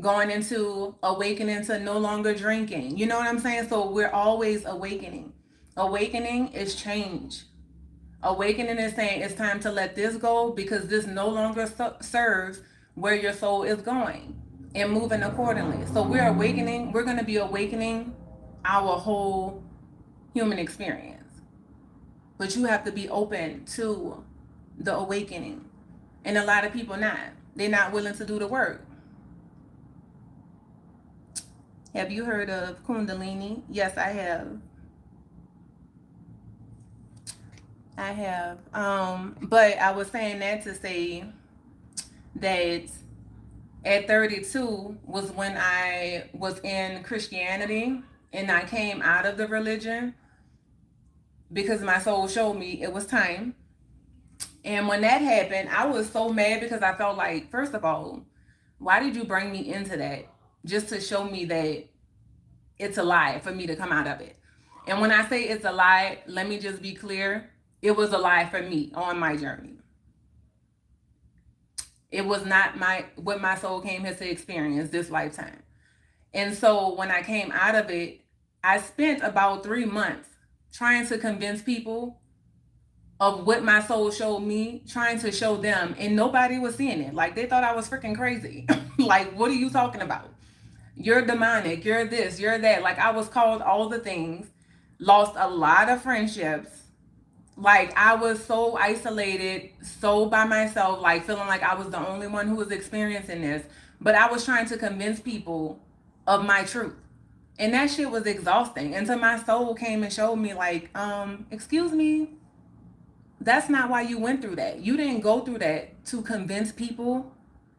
going into awakening to no longer drinking. You know what I'm saying? So we're always awakening. Awakening is change. Awakening is saying it's time to let this go because this no longer serves where your soul is going and moving accordingly. So we're going to be awakening our whole human experience. But you have to be open to the awakening. And a lot of people not. They're not willing to do the work. Have you heard of Kundalini? Yes, I have. I have. But I was saying that to say that at 32 was when I was in Christianity and I came out of the religion because my soul showed me it was time. And when that happened, I was so mad because I felt like, first of all, why did you bring me into that just to show me that it's a lie for me to come out of it? And when I say it's a lie, let me just be clear. It was a lie for me on my journey. It was not what my soul came here to experience this lifetime. And so when I came out of it, I spent about 3 months trying to convince people of what my soul showed me, trying to show them, and nobody was seeing it. Like, they thought I was freaking crazy. Like, what are you talking about? You're demonic, you're this, you're that. Like, I was called all the things, lost a lot of friendships. Like, I was so isolated, so by myself, like feeling like I was the only one who was experiencing this. But I was trying to convince people of my truth. And that shit was exhausting until my soul came and showed me, like, excuse me, that's not why you went through that. You didn't go through that to convince people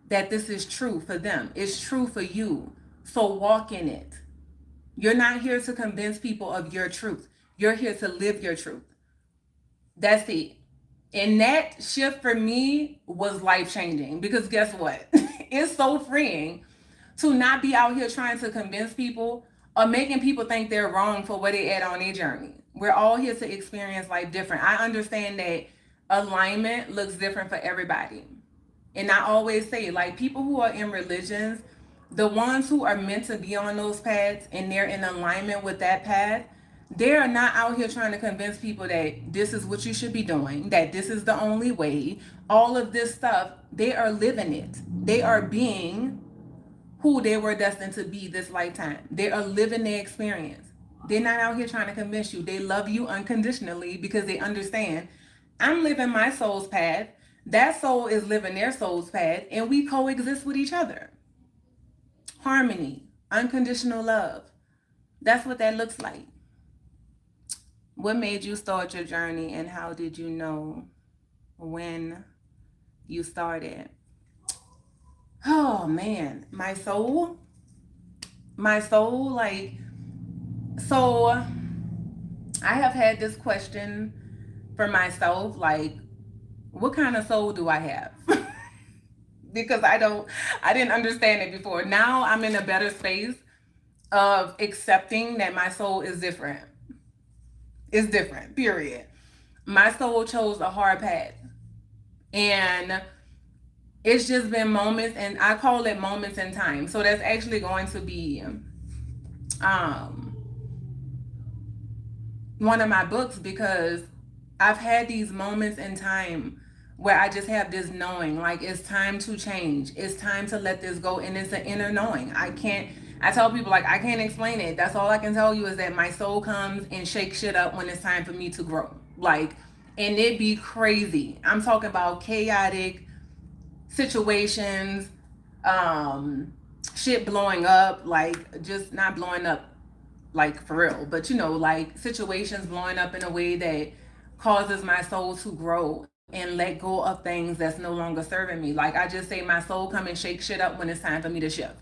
that this is true for them. It's true for you. So walk in it. You're not here to convince people of your truth. You're here to live your truth. That's it. And that shift for me was life changing because guess what? It's so freeing to not be out here trying to convince people or making people think they're wrong for where they at on their journey. We're all here to experience life different. I understand that alignment looks different for everybody. And I always say, like, people who are in religions, the ones who are meant to be on those paths and they're in alignment with that path, they are not out here trying to convince people that this is what you should be doing, that this is the only way, all of this stuff. They are living it. They are being who they were destined to be this lifetime. They are living their experience. They're not out here trying to convince you. They love you unconditionally because they understand I'm living my soul's path. That soul is living their soul's path, and we coexist with each other. Harmony, unconditional love. That's what that looks like. What made you start your journey, and how did you know when you started? Oh man, my soul, like, so I have had this question for myself, like, what kind of soul do I have? Because I didn't understand it before. Now I'm in a better space of accepting that my soul is different. It's different, period. My soul chose a hard path. And it's just been moments, and I call it moments in time. So that's actually going to be one of my books, because I've had these moments in time where I just have this knowing, like, it's time to change. It's time to let this go. And it's an inner knowing. I tell people, like, I can't explain it. That's all I can tell you is that my soul comes and shakes shit up when it's time for me to grow. Like, and it be crazy. I'm talking about chaotic situations, shit blowing up, like, just not blowing up like for real, but like situations blowing up in a way that causes my soul to grow and let go of things that's no longer serving me. Like, I just say my soul come and shake shit up when it's time for me to shift.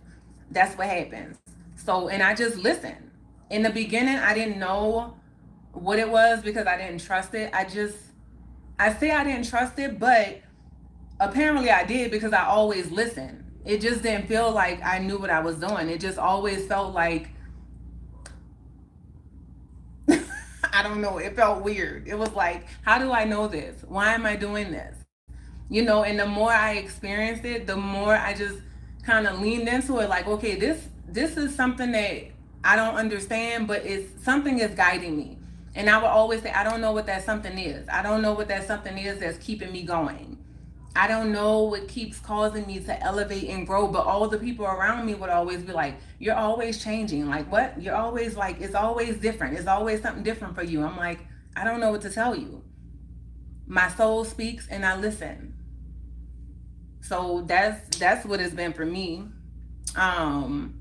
That's what happens. So, and I just listen. In the beginning, I didn't know what it was because I didn't trust it. I say I didn't trust it, but apparently I did because I always listened. It just didn't feel like I knew what I was doing. It just always felt like, I don't know, it felt weird. It was like, how do I know this? Why am I doing this? And the more I experienced it, the more I just kind of leaned into it, like, okay, this is something that I don't understand, but something is guiding me. And I would always say, I don't know what that something is. I don't know what that something is that's keeping me going. I don't know what keeps causing me to elevate and grow, but all the people around me would always be like, you're always changing. Like, what? You're always like, it's always different. It's always something different for you. I'm like, I don't know what to tell you. My soul speaks and I listen. So that's what it's been for me. Um,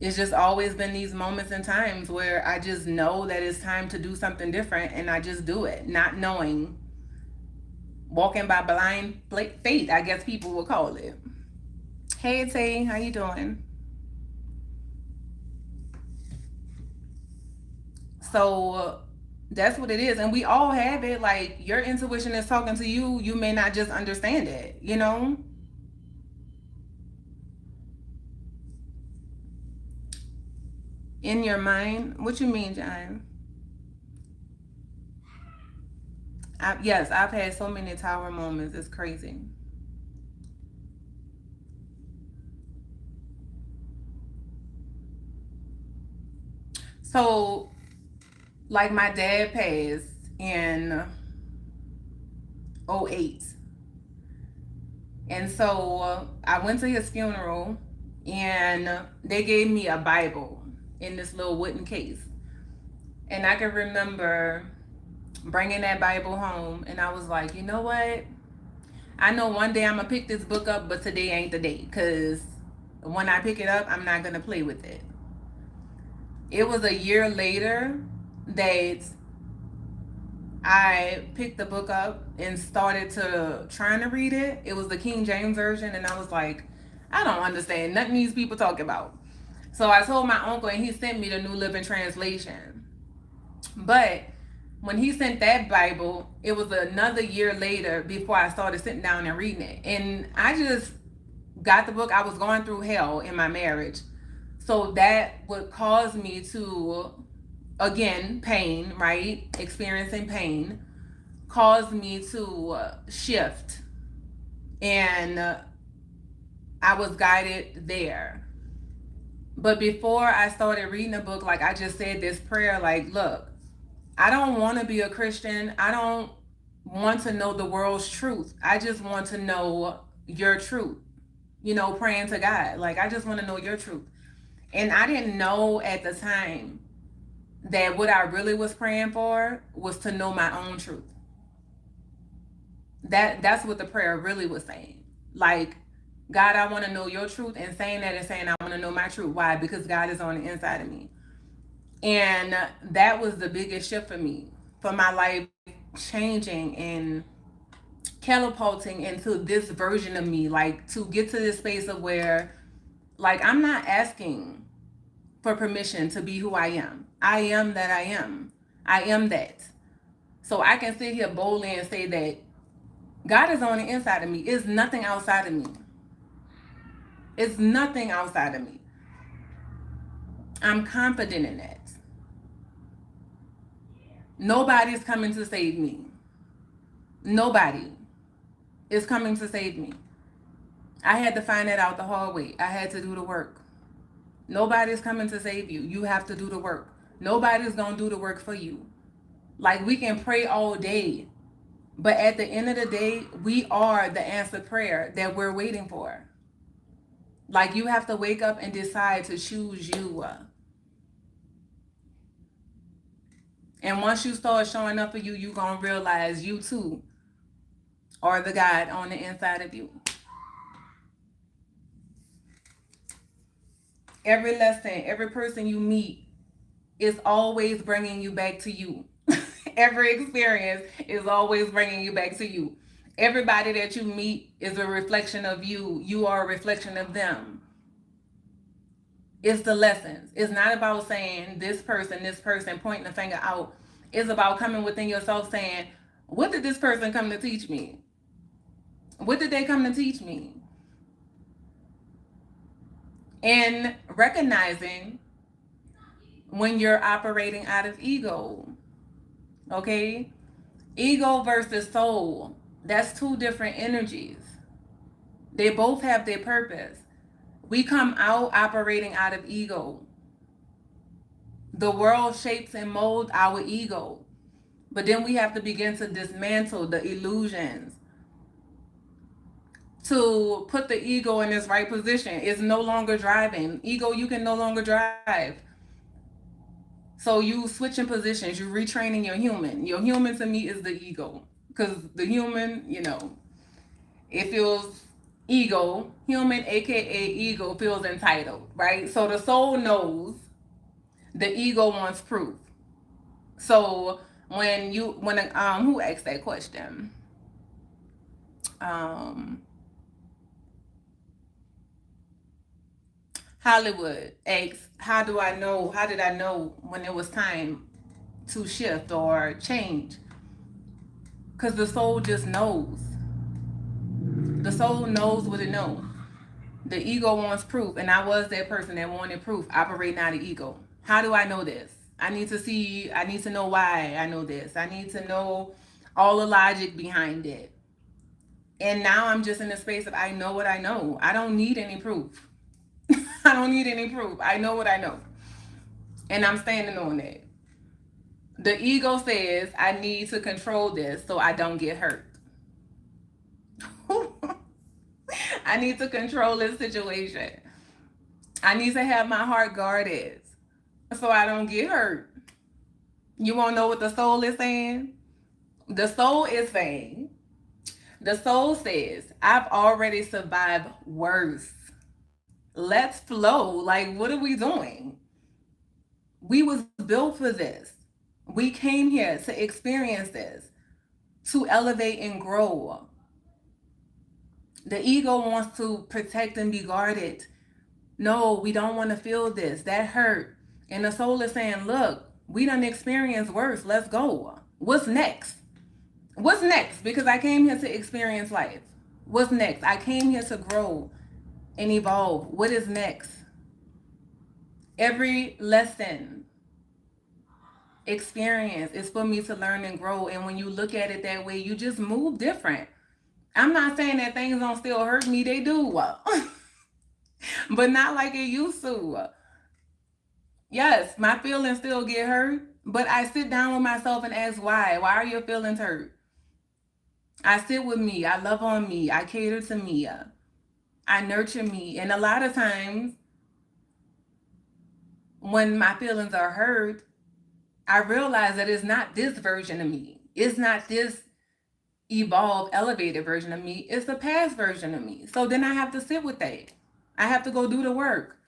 it's just always been these moments and times where I just know that it's time to do something different and I just do it, not knowing, walking by blind faith, I guess people would call it. Hey Tay, how you doing? So that's what it is. And we all have it. Like your intuition is talking to you. You may not just understand it, you know? In your mind. What you mean, John? Yes, I've had so many tower moments. It's crazy. So, like my dad passed in '08. And so I went to his funeral and they gave me a Bible in this little wooden case. And I can remember bringing that Bible home and I was like, you know what? I know one day I'm going to pick this book up, but today ain't the day because when I pick it up, I'm not going to play with it. It was a year later that I picked the book up and started to trying to read it. It was the King James version, and I was like, I don't understand nothing these people talk about. So I told my uncle, and he sent me the New Living Translation. But when he sent that Bible, it was another year later before I started sitting down and reading it. And I just got the book. I was going through hell in my marriage. So that would cause me to, again, pain, right? Experiencing pain caused me to shift. And I was guided there. But before I started reading the book, like I just said this prayer, like, look, I don't want to be a Christian. I don't want to know the world's truth. I just want to know your truth. You know, praying to God. Like, I just want to know your truth. And I didn't know at the time that what I really was praying for was to know my own truth. That's what the prayer really was saying. Like, God, I want to know your truth, and saying that and saying I want to know my truth. Why? Because God is on the inside of me. And that was the biggest shift for me, for my life changing and catapulting into this version of me, like to get to this space of where, like, I'm not asking for permission to be who I am. I am that I am. I am that. So I can sit here boldly and say that God is on the inside of me. It's nothing outside of me. It's nothing outside of me. I'm confident in that. Nobody's coming to save me. Nobody is coming to save me. I had to find that out the hard way. I had to do the work. Nobody's coming to save you. You have to do the work. Nobody's going to do the work for you. Like, we can pray all day, but at the end of the day, we are the answered prayer that we're waiting for. Like, you have to wake up and decide to choose you. And once you start showing up for you, you're going to realize you too are the God on the inside of you. Every lesson, every person you meet is always bringing you back to you. Every experience is always bringing you back to you. Everybody that you meet is a reflection of you. You are a reflection of them. It's the lessons. It's not about saying this person, pointing the finger out. It's about coming within yourself saying, what did this person come to teach me? What did they come to teach me? And recognizing when you're operating out of ego. Okay? Ego versus soul. That's two different energies. They both have their purpose. We come out operating out of ego. The world shapes and molds our ego. But then we have to begin to dismantle the illusions to put the ego in its right position. It's no longer driving. Ego, you can no longer drive. So you switching positions, you retraining your human. Your human to me is the ego. Because the human, it feels human, aka ego, feels entitled, right? So the soul knows the ego wants proof. So who asked that question? Um, Hollywood asks, how did I know when it was time to shift or change? Because the soul just knows. The soul knows what it knows. The ego wants proof, and I was that person that wanted proof, operating out of ego. How do I know this? I need to know why I know this. I need to know all the logic behind it. And now I'm just in the space of I know what I know. I don't need any proof. I don't need any proof. I know what I know. And I'm standing on it. The ego says I need to control this so I don't get hurt. I need to control this situation. I need to have my heart guarded so I don't get hurt. You want to know what the soul is saying? The soul is saying, the soul says, I've already survived worse. Let's flow. Like, what are we doing? We was built for this. We came here to experience this, to elevate and grow. The ego wants to protect and be guarded. No, we don't want to feel this. That hurt. And the soul is saying, look, we done experienced worse. Let's go. What's next? What's next? Because I came here to experience life. What's next? I came here to grow and evolve. What is next? Every lesson, experience is for me to learn and grow. And when you look at it that way, you just move different. I'm not saying that things don't still hurt me. They do. But not like it used to. Yes, my feelings still get hurt, but I sit down with myself and ask why. Why are your feelings hurt? I sit with me. I love on me. I cater to me. I nurture me. And a lot of times when my feelings are hurt, I realize that it's not this version of me. It's not this evolved, elevated version of me. It's the past version of me. So then I have to sit with that. I have to go do the work.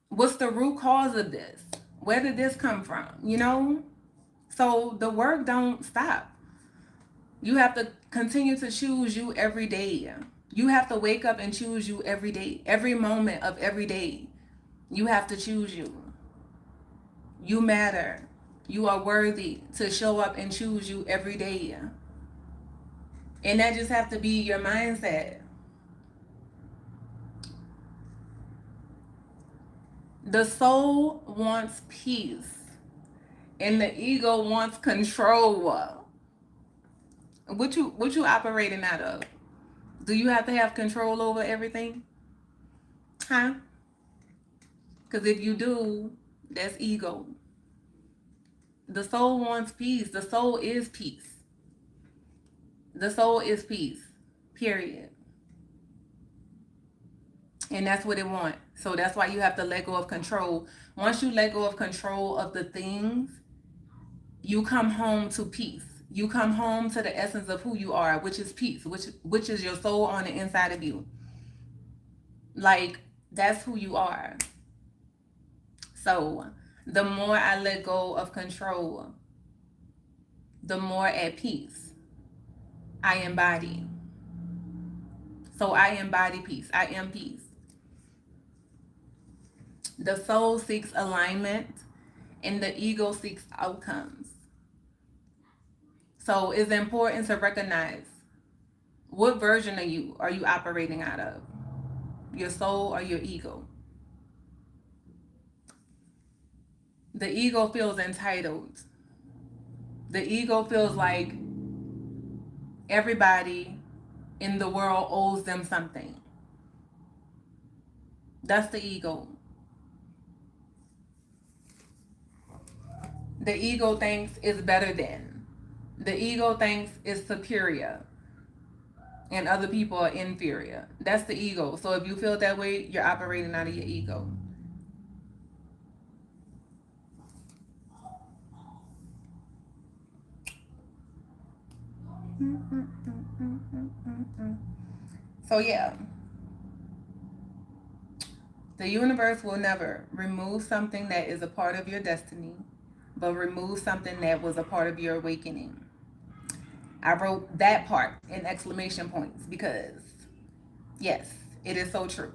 What's the root cause of this? Where did this come from? So the work don't stop. You have to continue to choose you every day. You have to wake up and choose you every day. Every moment of every day, you have to choose you. You matter. You are worthy to show up and choose you every day. And that just have to be your mindset. The soul wants peace, and the ego wants control. What you operating out of? Do you have to have control over everything? Huh? Because if you do, that's ego. The soul wants peace. The soul is peace. The soul is peace. Period. And that's what it wants. So that's why you have to let go of control. Once you let go of control of the things, you come home to peace. You come home to the essence of who you are, which is peace, which is your soul on the inside of you. Like, that's who you are. So the more I let go of control, the more at peace I embody. So I embody peace. I am peace. The soul seeks alignment and the ego seeks outcomes. So it's important to recognize, what version of you are you operating out of? Your soul or your ego? The ego feels entitled. The ego feels like everybody in the world owes them something. That's the ego. The ego thinks it's better than. The ego thinks it's superior and other people are inferior. That's the ego. So if you feel that way, you're operating out of your ego. So yeah, the universe will never remove something that is a part of your destiny, but remove something that was a part of your awakening. I wrote that part in exclamation points because, yes, it is so true.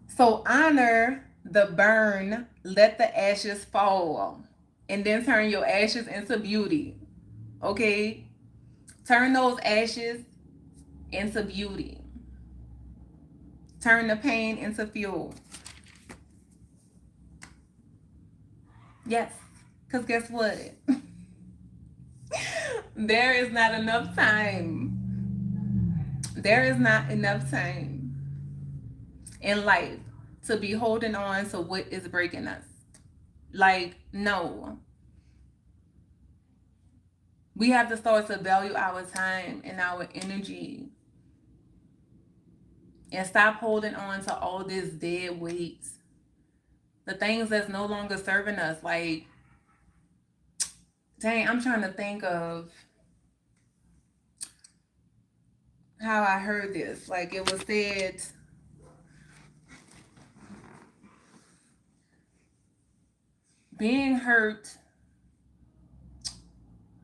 So honor the burn, let the ashes fall, and then turn your ashes into beauty. Okay? Turn those ashes into beauty. Turn the pain into fuel. Yes. Because guess what? There is not enough time. There is not enough time in life to be holding on to what is breaking us. Like, no. We have to start to value our time and our energy and stop holding on to all this dead weight. The things that's no longer serving us. Like, dang, I'm trying to think of how I heard this. Like, it was said, being hurt,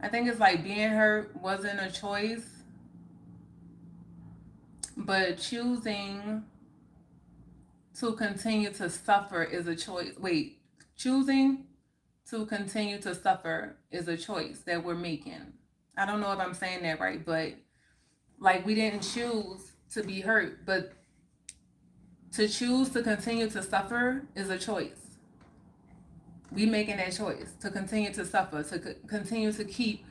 I think it's like being hurt wasn't a choice, but choosing to continue to suffer is a choice. Wait, choosing to continue to suffer is a choice that we're making. I don't know if I'm saying that right, but like we didn't choose to be hurt, but to choose to continue to suffer is a choice. We making that choice to continue to suffer, to continue to keep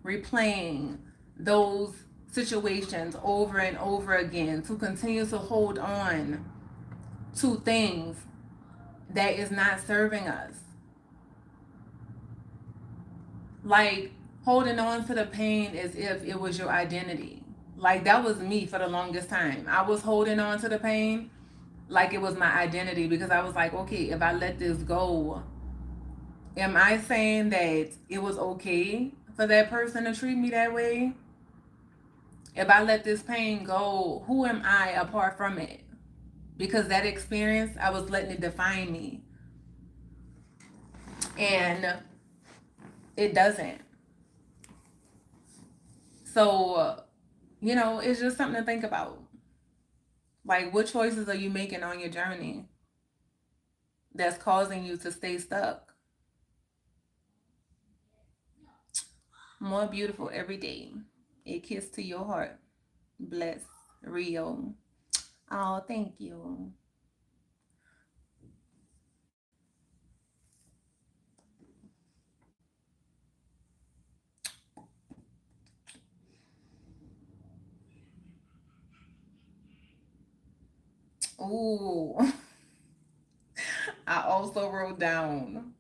replaying those situations over and over again, to continue to hold on to things that is not serving us. Like holding on to the pain as if it was your identity. Like that was me for the longest time. I was holding on to the pain like it was my identity because I was like, okay, if I let this go, am I saying that it was okay for that person to treat me that way? If I let this pain go, who am I apart from it? Because that experience, I was letting it define me. And it doesn't. So, it's just something to think about. Like, what choices are you making on your journey that's causing you to stay stuck? More beautiful every day. A kiss to your heart. Bless. Rio. Oh, thank you. Ooh. I also wrote down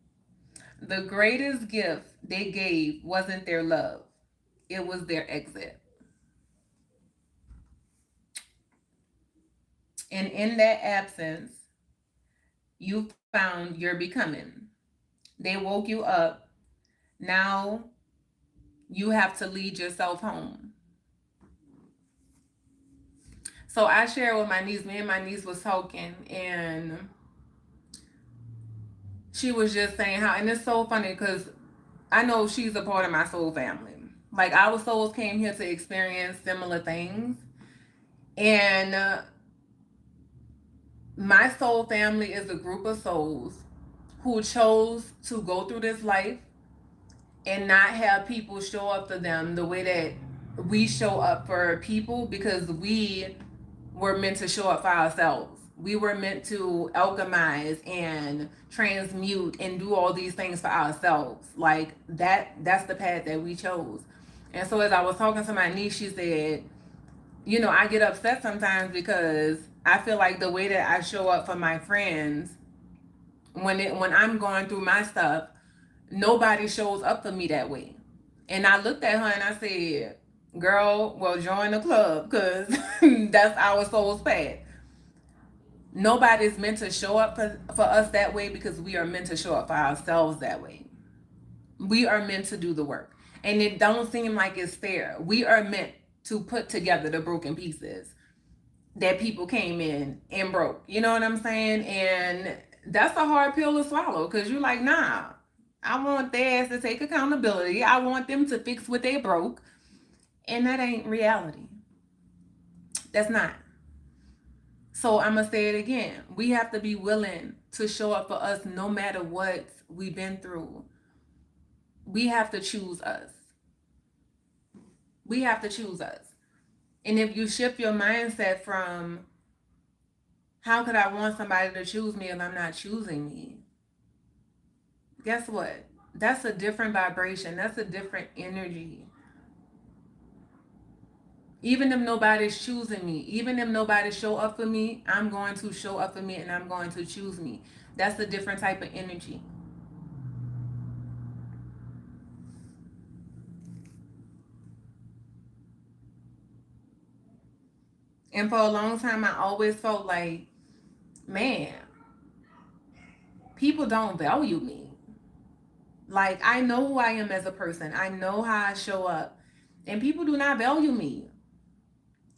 the greatest gift they gave wasn't their love, it was their exit. And in that absence, you found your becoming. They woke you up. Now you have to lead yourself home. So I shared with my niece, me and my niece was talking, and she was just saying how, and it's so funny because I know she's a part of my soul family. Like our souls came here to experience similar things. And my soul family is a group of souls who chose to go through this life and not have people show up for them the way that we show up for people because we were meant to show up for ourselves. We were meant to alchemize and transmute and do all these things for ourselves. Like that's the path that we chose. And so as I was talking to my niece, she said, I get upset sometimes because I feel like the way that I show up for my friends when I'm going through my stuff, nobody shows up for me that way. And I looked at her and I said, girl, well, join the club because that's our soul's path. Nobody's meant to show up for us that way because we are meant to show up for ourselves that way. We are meant to do the work. And it don't seem like it's fair. We are meant to put together the broken pieces that people came in and broke. You know what I'm saying? And that's a hard pill to swallow because you're like, nah, I want their ass to take accountability. I want them to fix what they broke. And that ain't reality. That's not. So I'm going to say it again. We have to be willing to show up for us no matter what we've been through. We have to choose us. We have to choose us. And if you shift your mindset from, how could I want somebody to choose me if I'm not choosing me? Guess what? That's a different vibration. That's a different energy. Even if nobody's choosing me, even if nobody show up for me, I'm going to show up for me and I'm going to choose me. That's a different type of energy. And for a long time, I always felt like, man, people don't value me. Like, I know who I am as a person. I know how I show up. And people do not value me.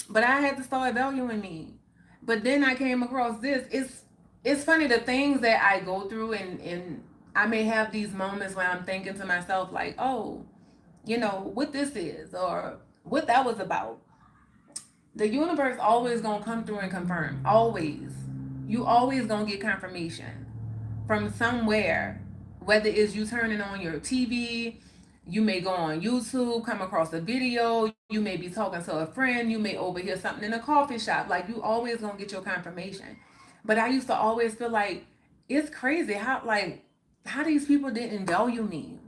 But I had to start valuing me. But then I came across this. It's funny the things that I go through, and I may have these moments where I'm thinking to myself like, oh, you know, what this is or what that was about. The universe always gonna come through and confirm. Always. You always gonna get confirmation from somewhere, whether it's you turning on your TV, you may go on YouTube, come across a video, you may be talking to a friend, you may overhear something in a coffee shop. Like, you always gonna get your confirmation. But I used to always feel like it's crazy how these people didn't value me.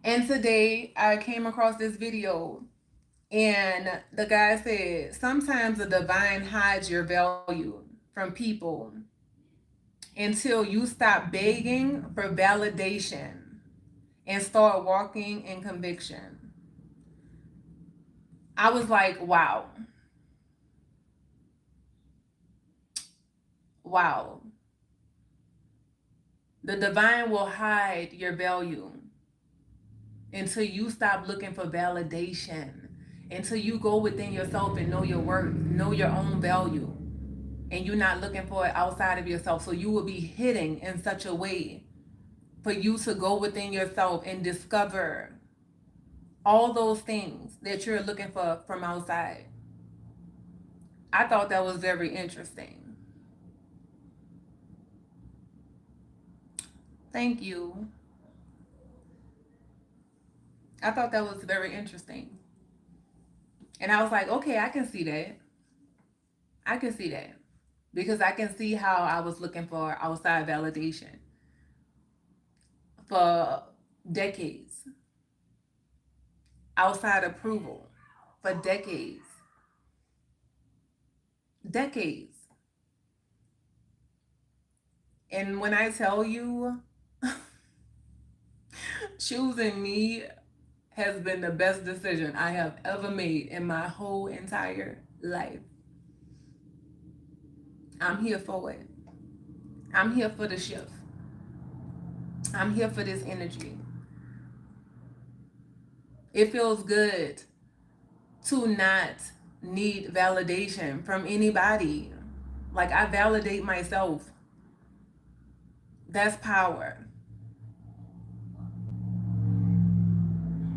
And today I came across this video, and the guy said, sometimes the divine hides your value from people until you stop begging for validation and start walking in conviction. I was like, wow. Wow. The divine will hide your value until you stop looking for validation, until you go within yourself and know your worth, know your own value, and you're not looking for it outside of yourself. So you will be hidden in such a way for you to go within yourself and discover all those things that you're looking for from outside. I thought that was very interesting. Thank you. I thought that was very interesting. And I was like, okay, I can see that. I can see that. Because I can see how I was looking for outside validation for decades, outside approval for decades. Decades. And when I tell you, choosing me has been the best decision I have ever made in my whole entire life. I'm here for it. I'm here for the shift. I'm here for this energy. It feels good to not need validation from anybody. Like, I validate myself. That's power.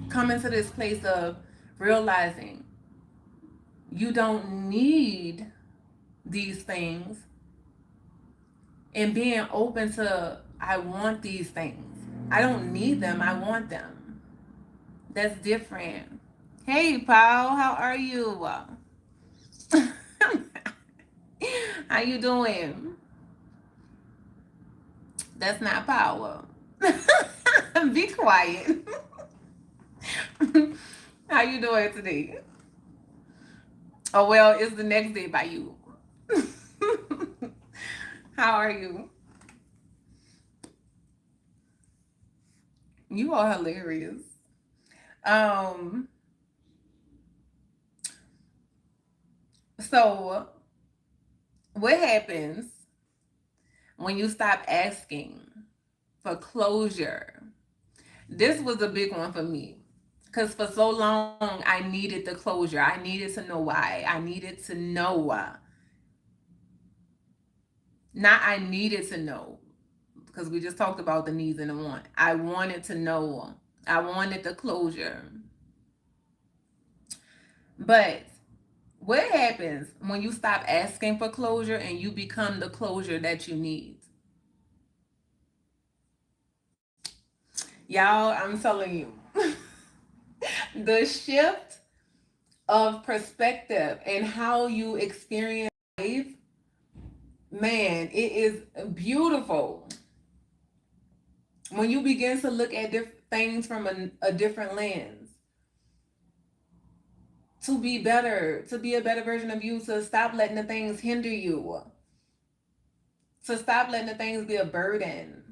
Coming to this place of realizing you don't need these things and being open to, I want these things. I don't need them, I want them. That's different. Hey, Paul, how are you? How you doing? That's not power. Be quiet. How you doing today? Oh, well, it's the next day by you. How are you? You are hilarious. Um, so what happens when you stop asking for closure This was a big one for me. Because for so long, I needed the closure. I needed to know why. I needed to know. Not I needed to know, because we just talked about the needs and the want. I wanted to know. I wanted the closure. But what happens when you stop asking for closure and you become the closure that you need? Y'all, I'm telling you, the shift of perspective and how you experience life, man, it is beautiful. When you begin to look at things from a different lens, to be better, to be a better version of you, to stop letting the things hinder you, to stop letting the things be a burden,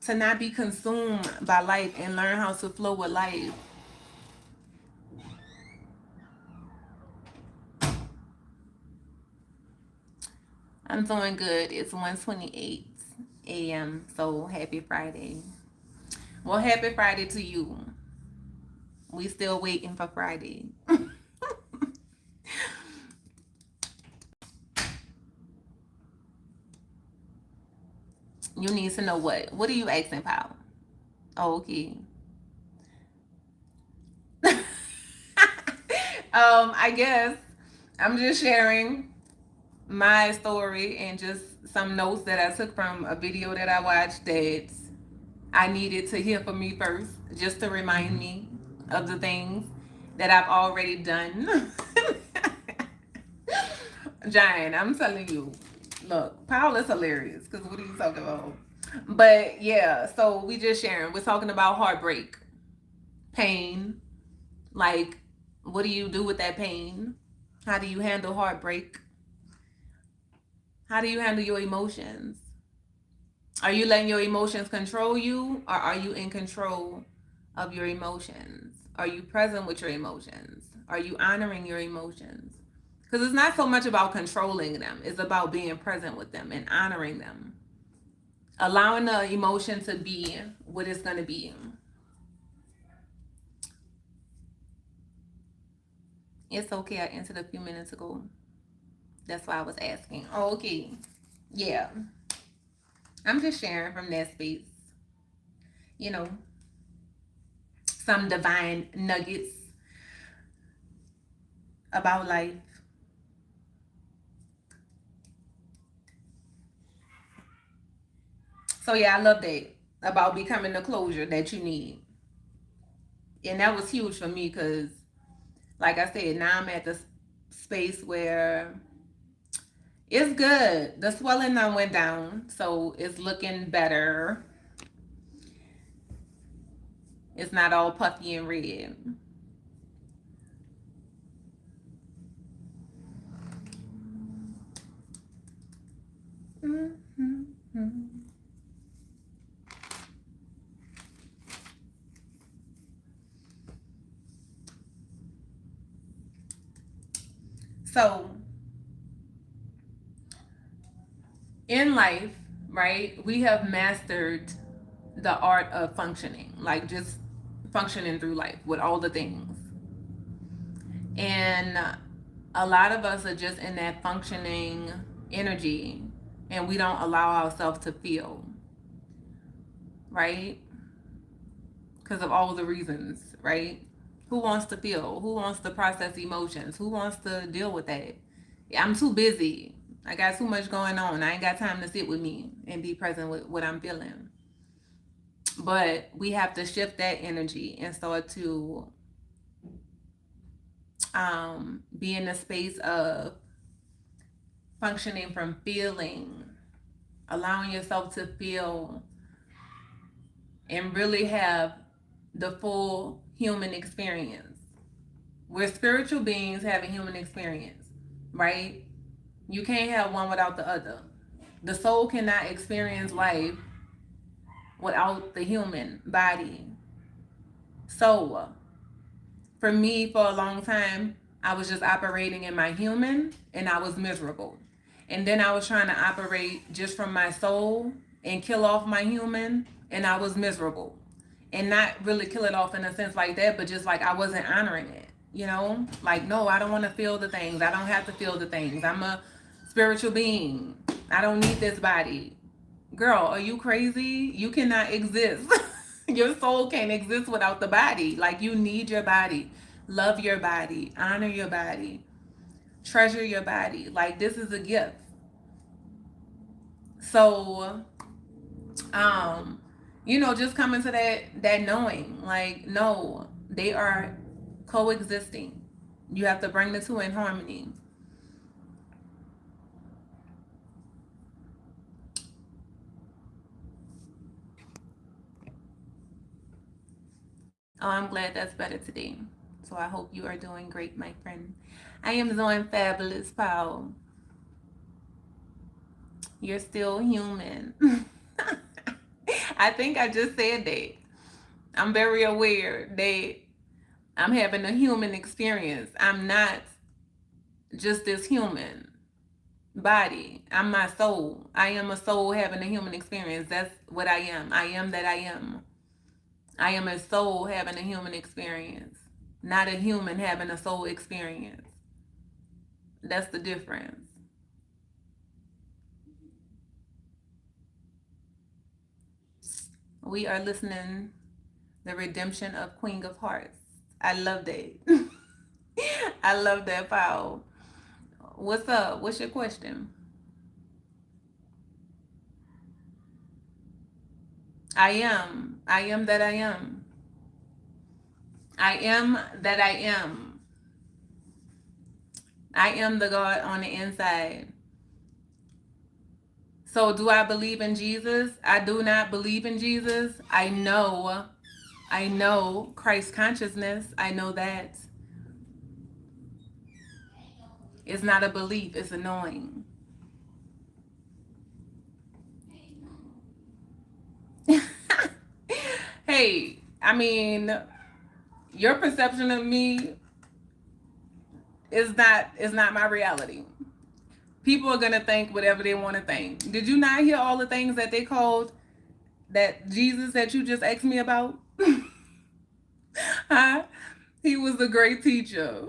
to not be consumed by life and learn how to flow with life. I'm doing good. It's 1:28 a.m. So happy Friday. Well, happy Friday to you. We still waiting for Friday. You need to know what? What are you asking, Paul? Oh, okay. I guess I'm just sharing my story and just some notes that I took from a video that I watched that I needed to hear from me first, just to remind me of the things that I've already done. Giant, I'm telling you, look, Paul is hilarious because what are you talking about? But yeah, so we just sharing. We're talking about heartbreak, pain. Like, what do you do with that pain? How do you handle heartbreak? How do you handle your emotions? Are you letting your emotions control you, or are you in control of your emotions? Are you present with your emotions? Are you honoring your emotions? Because it's not so much about controlling them, it's about being present with them and honoring them. Allowing the emotion to be what it's going to be. It's okay, I answered a few minutes ago. That's why I was asking. Oh, okay. Yeah. I'm just sharing from that space. You know, some divine nuggets about life. So yeah, I love that about becoming the closure that you need. And that was huge for me because, like I said, now I'm at the space where it's good. The swelling done went down, so it's looking better. It's not all puffy and red. Mm-hmm. So in life, right, we have mastered the art of functioning, like just functioning through life with all the things. And a lot of us are just in that functioning energy and we don't allow ourselves to feel, right? Because of all the reasons, right? Who wants to feel? Who wants to process emotions? Who wants to deal with that? Yeah, I'm too busy. I got too much going on. I ain't got time to sit with me and be present with what I'm feeling. But we have to shift that energy and start to be in the space of functioning from feeling, allowing yourself to feel and really have the full human experience. We're spiritual beings having human experience, right? You can't have one without the other. The soul cannot experience life without the human body. So, for me, for a long time, I was just operating in my human and I was miserable. And then I was trying to operate just from my soul and kill off my human and I was miserable. and not really kill it off in a sense like that, but just like I wasn't honoring it, you know? Like, no, I don't want to feel the things. I don't have to feel the things. I'm a spiritual being. I don't need this body. Girl, are you crazy? You cannot exist. Your soul can't exist without the body. Like, you need your body. Love your body. Honor your body. Treasure your body. Like, this is a gift. So, just coming to that knowing, like, no, they are coexisting. You have to bring the two in harmony. Oh, I'm glad that's better today. So I hope you are doing great, my friend. I am doing fabulous, Paul. You're still human. I think I just said that. I'm very aware that I'm having a human experience. I'm not just this human body. I'm my soul. I am a soul having a human experience. That's what I am. I am that I am. I am a soul having a human experience, not a human having a soul experience. That's the difference. We are listening the redemption of Queen of Hearts. I love that. I love that, Paul. What's up? What's your question? I am. I am that I am. I am that I am. I am the God on the inside. So, do I believe in Jesus? I do not believe in Jesus. I know Christ consciousness. I know that. It's not a belief, it's a knowing. Hey, I mean, your perception of me is not my reality. People are gonna think whatever they want to think. Did you not hear all the things that they called that Jesus that you just asked me about? Huh? He was a great teacher.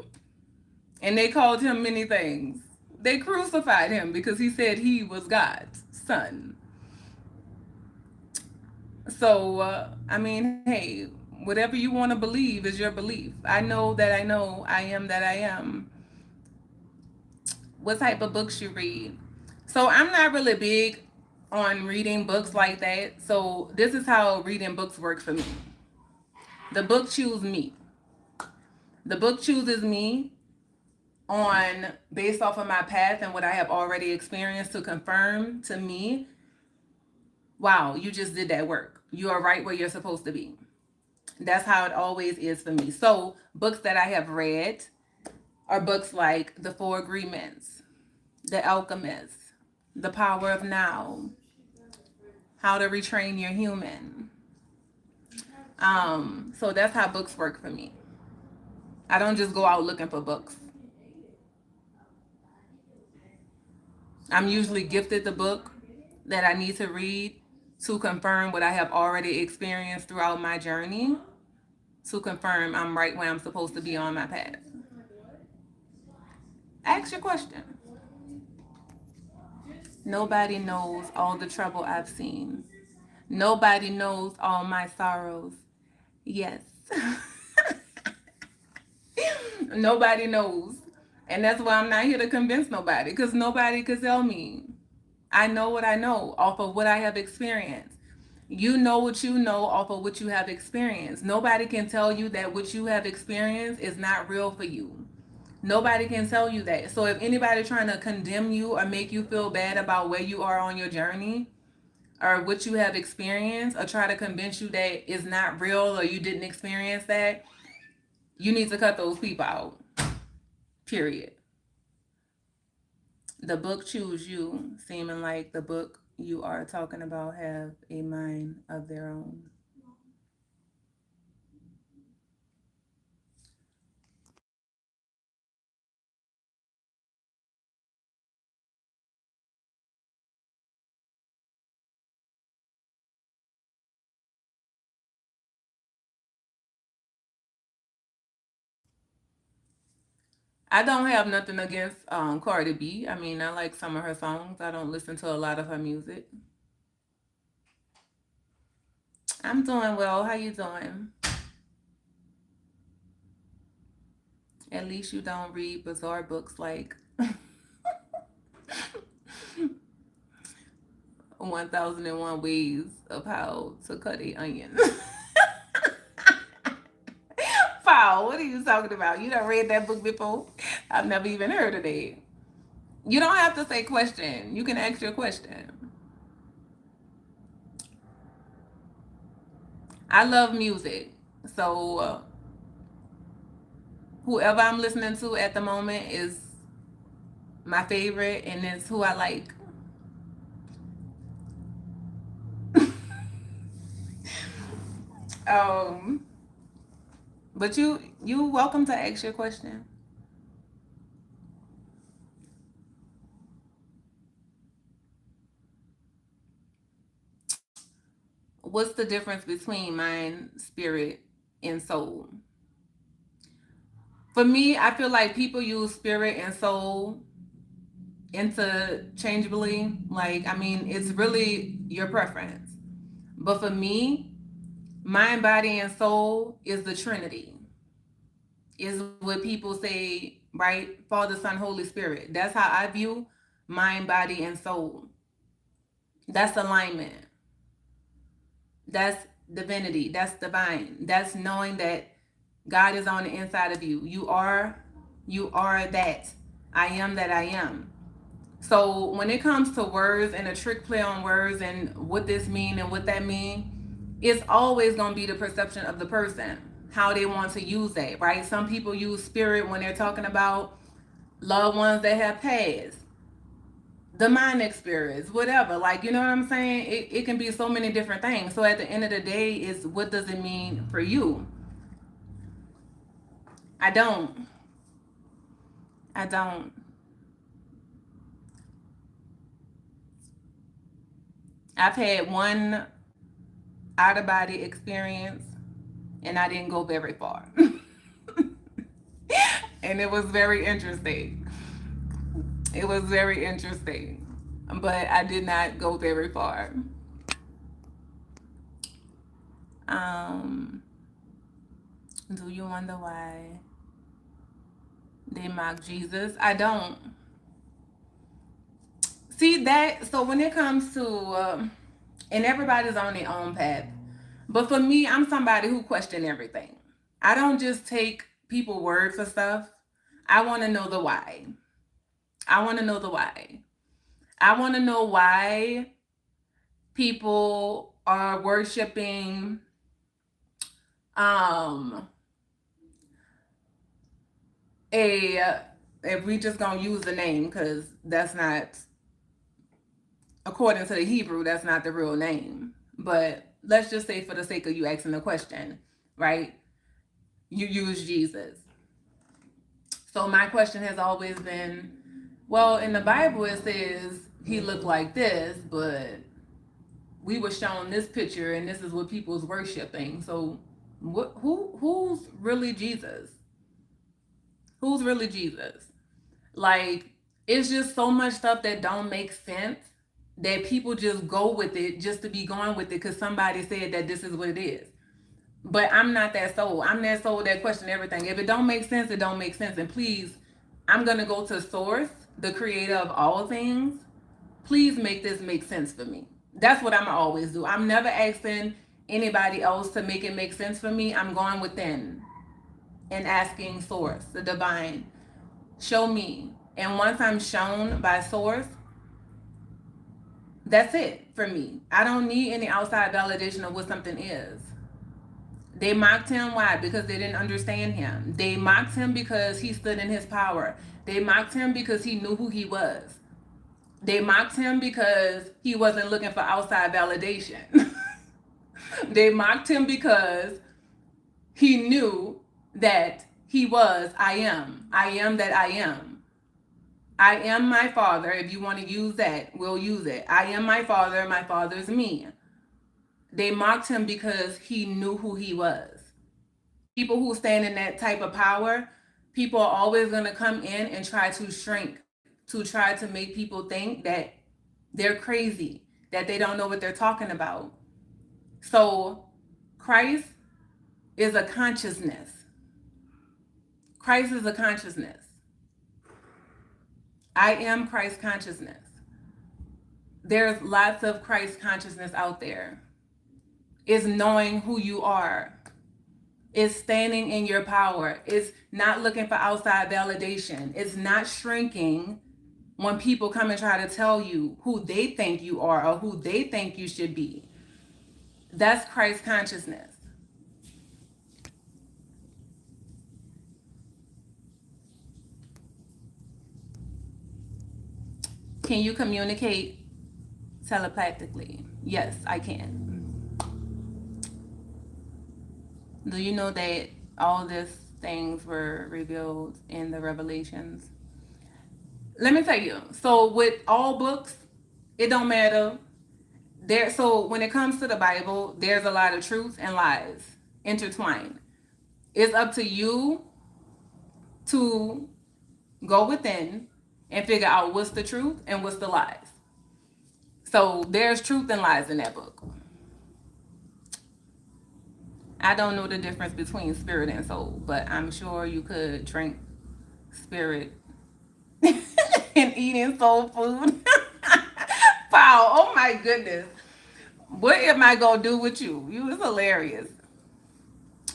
And they called him many things. They crucified him because he said he was God's son. So, I mean, hey, whatever you want to believe is your belief. I know that I know I am that I am. What type of books you read? So, I'm not really big on reading books like that. So, this is how reading books work for me. The book chooses me. The book chooses me on based off of my path and what I have already experienced to confirm to me, wow, you just did that work. You are right where you're supposed to be. That's how it always is for me. So, books that I have read are books like The Four Agreements, The Alchemist, The Power of Now, How to Retrain Your Human. So that's how books work for me. I don't just go out looking for books. I'm usually gifted the book that I need to read to confirm what I have already experienced throughout my journey, to confirm I'm right where I'm supposed to be on my path. Ask your question. Nobody knows all the trouble I've seen. Nobody knows all my sorrows. Yes. Nobody knows. And that's why I'm not here to convince nobody, because nobody could tell me. I know what I know off of what I have experienced. You know what you know off of what you have experienced. Nobody can tell you that what you have experienced is not real for you. Nobody can tell you that. So if anybody trying to condemn you or make you feel bad about where you are on your journey or what you have experienced or try to convince you that it's not real or you didn't experience that, you need to cut those people out. Period. The book choose you, seeming like the book you are talking about have a mind of their own. I don't have nothing against Cardi B. I mean, I like some of her songs. I don't listen to a lot of her music. I'm doing well. How you doing? At least you don't read bizarre books like 1001 Ways of How to Cut a Onion. Foul, what are you talking about? You done read that book before? I've never even heard of it. You don't have to say question. You can ask your question. I love music. So whoever I'm listening to at the moment is my favorite and it's who I like. Um but you welcome to ask your question. What's the difference between mind, spirit, and soul? For me, I feel like people use spirit and soul interchangeably. Like, I mean, it's really your preference. But for me, mind, body, and soul is the Trinity. Is what people say, right? Father, Son, Holy Spirit. That's how I view mind, body, and soul. That's alignment. That's divinity. That's divine. That's knowing that God is on the inside of you. You are that. I am that I am. So when it comes to words and a trick play on words and what this mean and what that mean, it's always gonna be the perception of the person, how they want to use that, right? Some people use spirit when they're talking about loved ones that have passed, demonic spirits, whatever. Like, you know what I'm saying? It can be so many different things. So at the end of the day, is what does it mean for you? I don't. I don't. I've had one out of body experience and I didn't go very far. And it was very interesting. It was very interesting. But I did not go very far. Um, do you wonder why they mock Jesus? I don't. See that? So when it comes to, and everybody's on their own path. But for me, I'm somebody who question everything. I don't just take people word for stuff. I want to know the why. I want to know the why. I want to know why people are worshiping um a if we just gonna use the name because that's not according to the Hebrew, that's not the real name. But let's just say for the sake of you asking the question, right? You use Jesus. So my question has always been, well, in the Bible it says he looked like this, but we were shown this picture and this is what people's worshiping. So who's really Jesus? Who's really Jesus? Like, it's just so much stuff that don't make sense that people just go with it just to be going with it because somebody said that this is what it is. But I'm not that soul. I'm that soul that question everything. If it don't make sense, it don't make sense. And please, I'm gonna go to source, the creator of all things. Please make this make sense for me. That's what I'm always do. I'm never asking anybody else to make it make sense for me. I'm going within and asking source, the divine, show me. And once I'm shown by source, that's it for me. I don't need any outside validation of what something is. They mocked him. Why? Because they didn't understand him. They mocked him because he stood in his power. They mocked him because he knew who he was. They mocked him because he wasn't looking for outside validation. They mocked him because he knew that he was I am. I am that I am. I am my father. If you want to use that, we'll use it. I am my father. My father's me. They mocked him because he knew who he was. People who stand in that type of power, People are always going to come in and try to shrink, to try to make people think that they're crazy, that they don't know what they're talking about. So, Christ is a consciousness. Christ is a consciousness. I am Christ consciousness. There's lots of Christ consciousness out there. It's knowing who you are. It's standing in your power. It's not looking for outside validation. It's not shrinking when people come and try to tell you who they think you are or who they think you should be. That's Christ consciousness. Can you communicate telepathically? Yes, I can. Do you know that all these things were revealed in the Revelations? Let me tell you. So with all books, it don't matter. So when it comes to the Bible, there's a lot of truth and lies intertwined. It's up to you to go within and figure out what's the truth and what's the lies. So there's truth and lies in that book. I don't know the difference between spirit and soul, but I'm sure you could drink spirit and eating soul food. Wow, oh my goodness. What am I gonna do with you? You is hilarious.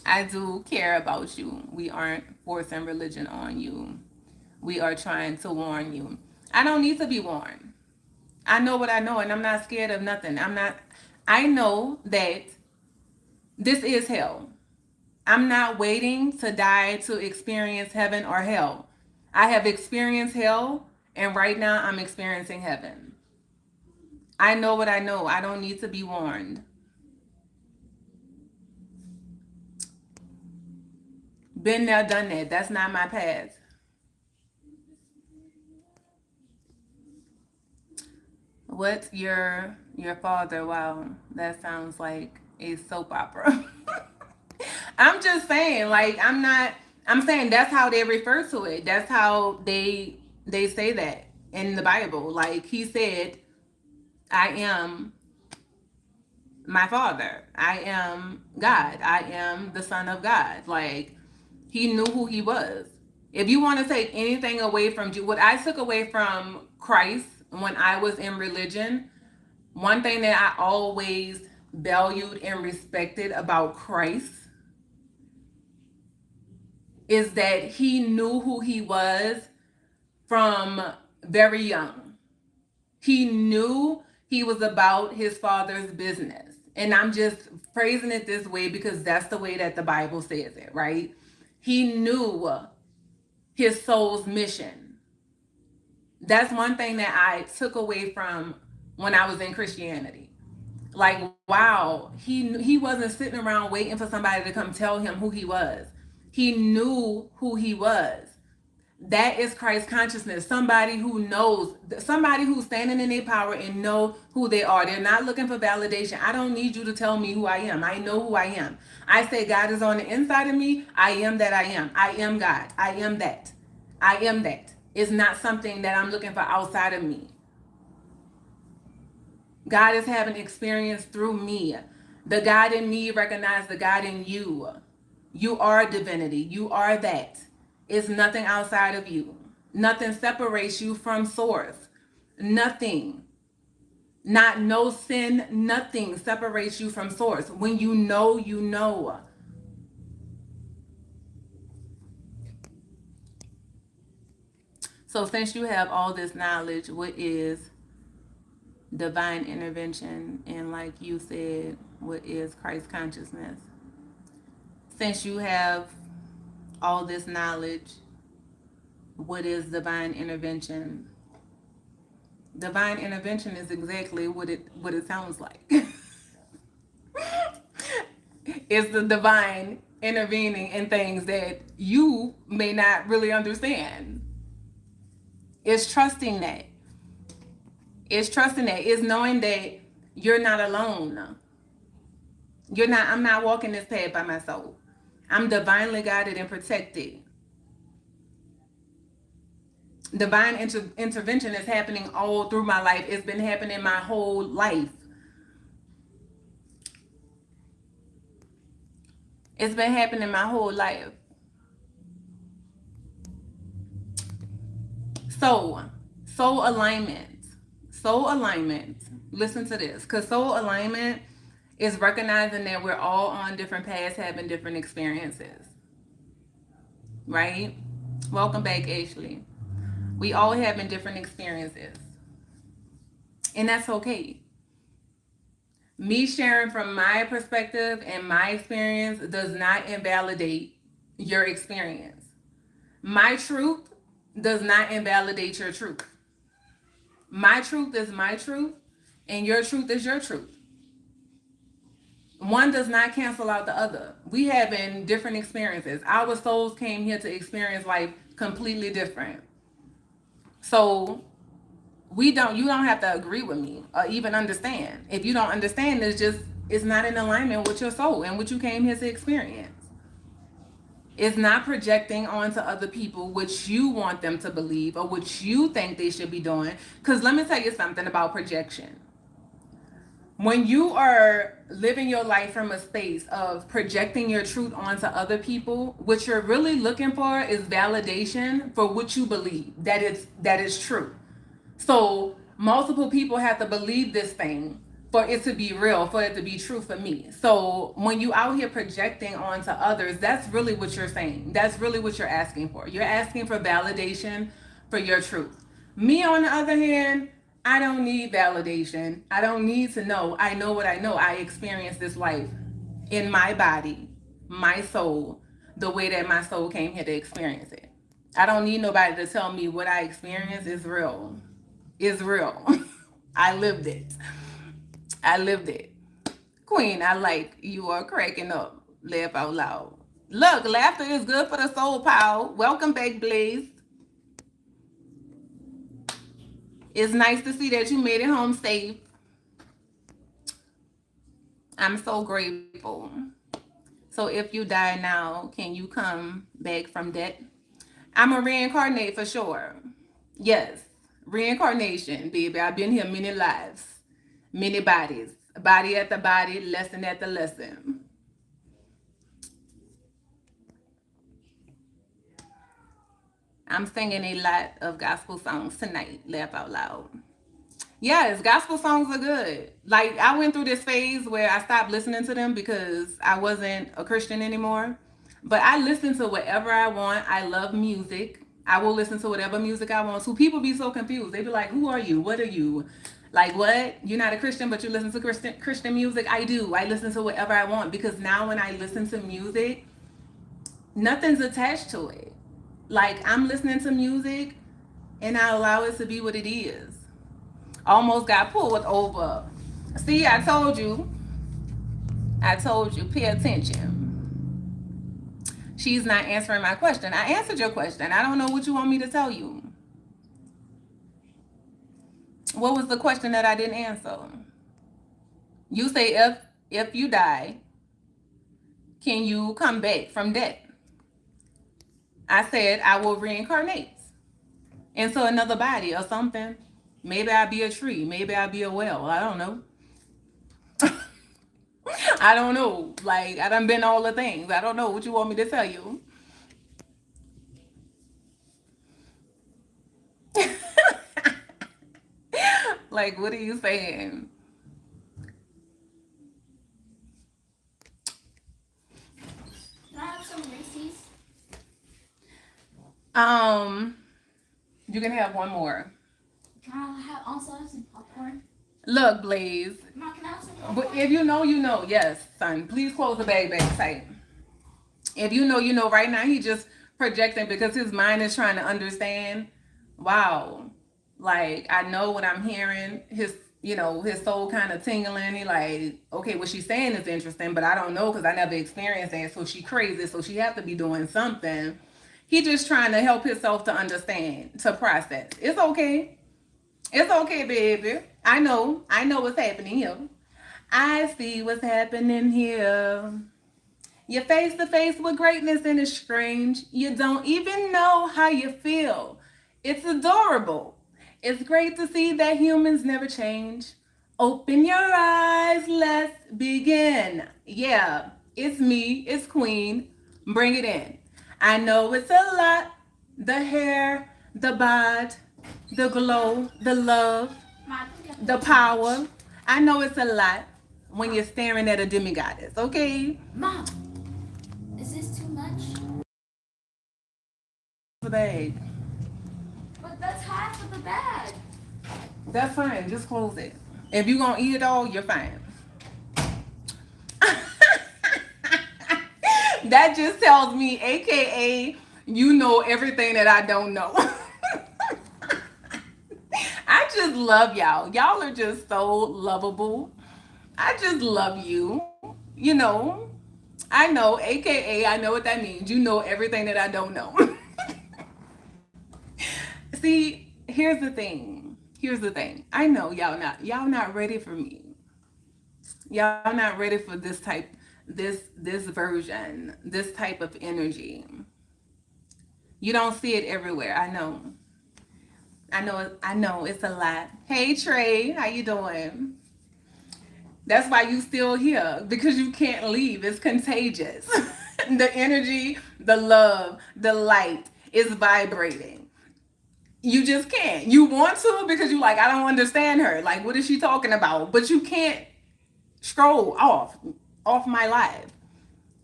I do care about you. We aren't forcing religion on you. We are trying to warn you. I don't need to be warned. I know what I know, and I'm not scared of nothing. I know that this is hell. I'm not waiting to die to experience heaven or hell. I have experienced hell, and right now I'm experiencing heaven. I know what I know. I don't need to be warned. Been there, done that. That's not my path. What's your father? Wow, that sounds like a soap opera. I'm just saying, like, I'm saying that's how they refer to it. That's how they say that in the Bible. Like he said, I am my father. I am God. I am the son of God. Like he knew who he was. If you want to take anything away from what I took away from Christ when I was in religion, one thing that I always valued and respected about Christ is that he knew who he was from very young. He knew he was about his father's business. And I'm just phrasing it this way because that's the way that the Bible says it, right? He knew his soul's mission. That's one thing that I took away from when I was in Christianity. Like, wow, he wasn't sitting around waiting for somebody to come tell him who he was. He knew who he was. That is Christ consciousness. Somebody who knows, somebody who's standing in their power and know who they are. They're not looking for validation. I don't need you to tell me who I am. I know who I am. I say God is on the inside of me. I am that I am. I am God. I am that. I am that. It's not something that I'm looking for outside of me. God is having experience through me. The God in me recognizes the God in you. You are divinity. You are that. It's nothing outside of you. Nothing separates you from source. Nothing. Not no sin, nothing separates you from source. When you know, you know. So since you have all this knowledge, what is divine intervention? And like you said, what is Christ consciousness? Since you have all this knowledge, what is divine intervention? Divine intervention is exactly what it sounds like. It's the divine intervening in things that you may not really understand. It's trusting that. It's trusting that. It's knowing that you're not alone. I'm not walking this path by myself. I'm divinely guided and protected. Divine intervention is happening all through my life. It's been happening my whole life. It's been happening my whole life. So, soul alignment. Soul alignment. Listen to this, because soul alignment is recognizing that we're all on different paths, having different experiences. Right? Welcome back, Ashley. We all having different experiences. And that's okay. Me sharing from my perspective and my experience does not invalidate your experience. My truth does not invalidate your truth. My truth is my truth, and your truth is your truth. One does not cancel out the other. We have in different experiences. Our souls came here to experience life completely different. So you don't have to agree with me or even understand. If you don't understand, it's not in alignment with your soul and what you came here to experience. It's not projecting onto other people what you want them to believe or what you think they should be doing. Because let me tell you something about projection. When you are living your life from a space of projecting your truth onto other people, what you're really looking for is validation for what you believe that is true. So multiple people have to believe this thing for it to be real, for it to be true for me. So when you out here projecting onto others, that's really what you're saying. That's really what you're asking for. You're asking for validation for your truth. Me, on the other hand, I don't need validation. I don't need to know. I know what I know. I experience this life in my body, my soul, the way that my soul came here to experience it. I don't need nobody to tell me what I experience is real. Is real. I lived it. I lived it. Queen, I like you are cracking up. Laugh out loud. Look, laughter is good for the soul, pal. Welcome back, Blaze. It's nice to see that you made it home safe. I'm so grateful. So if you die now, can you come back from that? I'm a reincarnate for sure. Yes, reincarnation, baby. I've been here many lives, many bodies, body after body, lesson after lesson. I'm singing a lot of gospel songs tonight. Laugh out loud. Yes, gospel songs are good. Like, I went through this phase where I stopped listening to them because I wasn't a Christian anymore. But I listen to whatever I want. I love music. I will listen to whatever music I want to. People be so confused. They be like, "Who are you? What are you?" Like, what? You're not a Christian, but you listen to Christian music? I do. I listen to whatever I want because now when I listen to music, nothing's attached to it. Like, I'm listening to music and I allow it to be what it is. Almost got pulled over. See, I told you. I told you. Pay attention. She's not answering my question. I answered your question. I don't know what you want me to tell you. What was the question that I didn't answer? You say if you die, can you come back from death? I said I will reincarnate into another body or something. Maybe I'll be a tree. Maybe I'll be a well. I don't know. I don't know. Like, I done been all the things. I don't know what you want me to tell you. Like, what are you saying? Can I have some Reese's? You can have one more. Can I also have some popcorn? Look, Blaze. Mom, can I have some But popcorn? if you know, you know. Yes, son. Please close the bag back tight. If you know, you know. Right now, he just projecting because his mind is trying to understand. Wow. Like, I know what I'm hearing. His soul kind of tingling. He like, okay, what she's saying is interesting, but I don't know because I never experienced that. So she crazy. So she have to be doing something. He just trying to help himself to understand, to process. It's okay. It's okay, baby. I know what's happening here. I see what's happening here. You're face to face with greatness and it's strange. You don't even know how you feel. It's adorable. It's great to see that humans never change. Open your eyes, let's begin. Yeah, it's me, it's Queen. Bring it in. I know it's a lot. The hair, the bod, the glow, the love, Ma, I think I the put too much. power. I know it's a lot when you're staring at a demigoddess, okay? Mom, is this too much? The bag. But that's half of the bag. That's fine. Just close it. If you're gonna eat it all, you're fine. That just tells me, aka, you know everything that I don't know. I just love y'all. Y'all are just so lovable. I just love you. You know, I know, aka, I know what that means. You know everything that I don't know. See, here's the thing. Here's the thing. I know y'all not ready for me. Y'all not ready for this type, this version, this type of energy. You don't see it everywhere. I know. I know it's a lot. Hey Trey, how you doing? That's why you still here, because you can't leave. It's contagious. The energy, the love, the light is vibrating. You just can't. You want to because you like, I don't understand her. Like, what is she talking about? But you can't scroll off my live.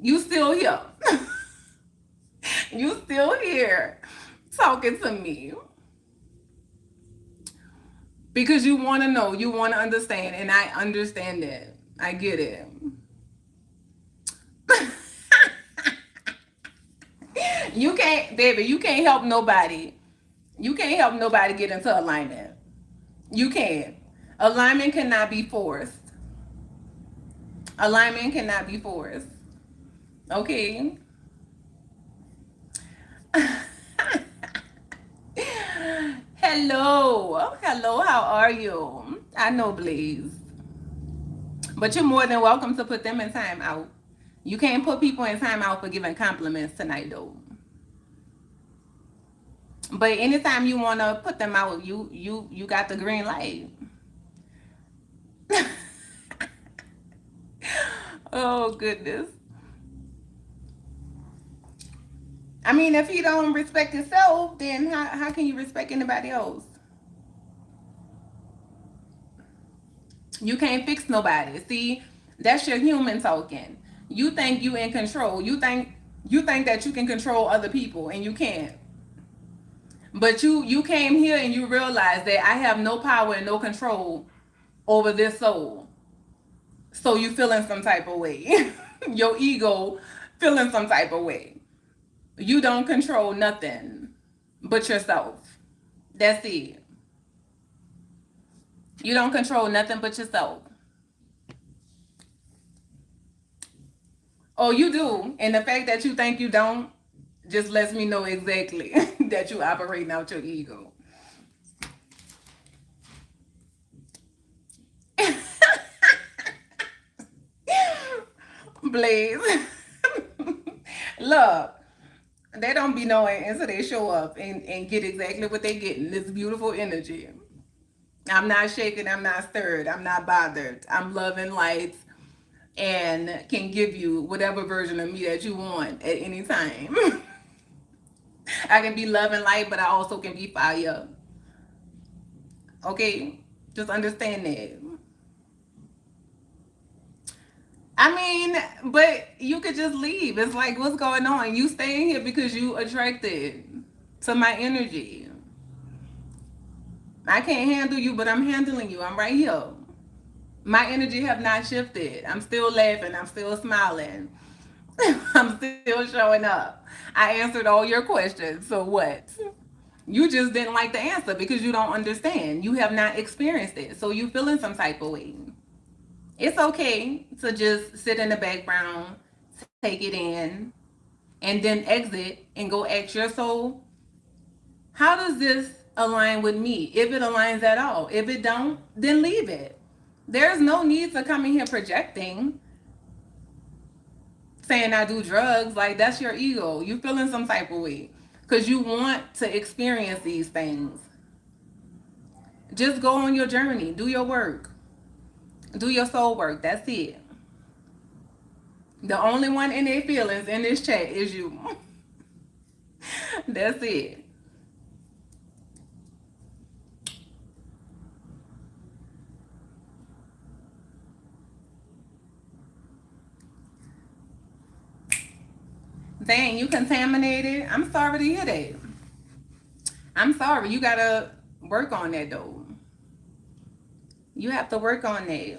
You still here. You still here talking to me because you want to know, you want to understand, and I understand it. I get it. You can't, baby, you can't help nobody. You can't help nobody get into alignment. You can't. Alignment cannot be forced. Alignment cannot be forced. Okay? Hello. Hello, how are you? I know, Blaze. But you're more than welcome to put them in time out. You can't put people in time out for giving compliments tonight, though. But anytime you want to put them out, you got the green light. Oh, goodness. I mean, if you don't respect yourself, then how can you respect anybody else? You can't fix nobody. See, that's your human talking. You think you in control. You think that you can control other people, and you can't. But you came here and you realized that I have no power and no control over this soul. So you feeling some type of way. Your ego feeling some type of way. You don't control nothing but yourself. That's it. You don't control nothing but yourself. Oh, you do. And the fact that you think you don't just lets me know exactly that you operating out your ego. Blaze. Look, they don't be knowing until they show up and get exactly what they getting. This beautiful energy. I'm not shaken, I'm not stirred, I'm not bothered. I'm loving light and can give you whatever version of me that you want at any time. I can be love and light, but I also can be fire. Okay? Just understand that. I mean, but you could just leave. It's like, what's going on? You staying here because you attracted to my energy. I can't handle you, but I'm handling you. I'm right here. My energy have not shifted. I'm still laughing. I'm still smiling. I'm still showing up. I answered all your questions. So what? You just didn't like the answer because you don't understand. You have not experienced it. So you feeling some type of way. It's okay to just sit in the background, take it in, and then exit and go ask your soul, how does this align with me? If it aligns at all. If it don't, then leave it. There's no need to come in here projecting, saying I do drugs. Like, that's your ego. You feeling some type of way. because you want to experience these things. Just go on your journey. Do your work. Do your soul work. That's it. The only one in their feelings in this chat is you. That's it. Dang, you contaminated. I'm sorry to hear that. I'm sorry. You gotta work on that though. You have to work on that.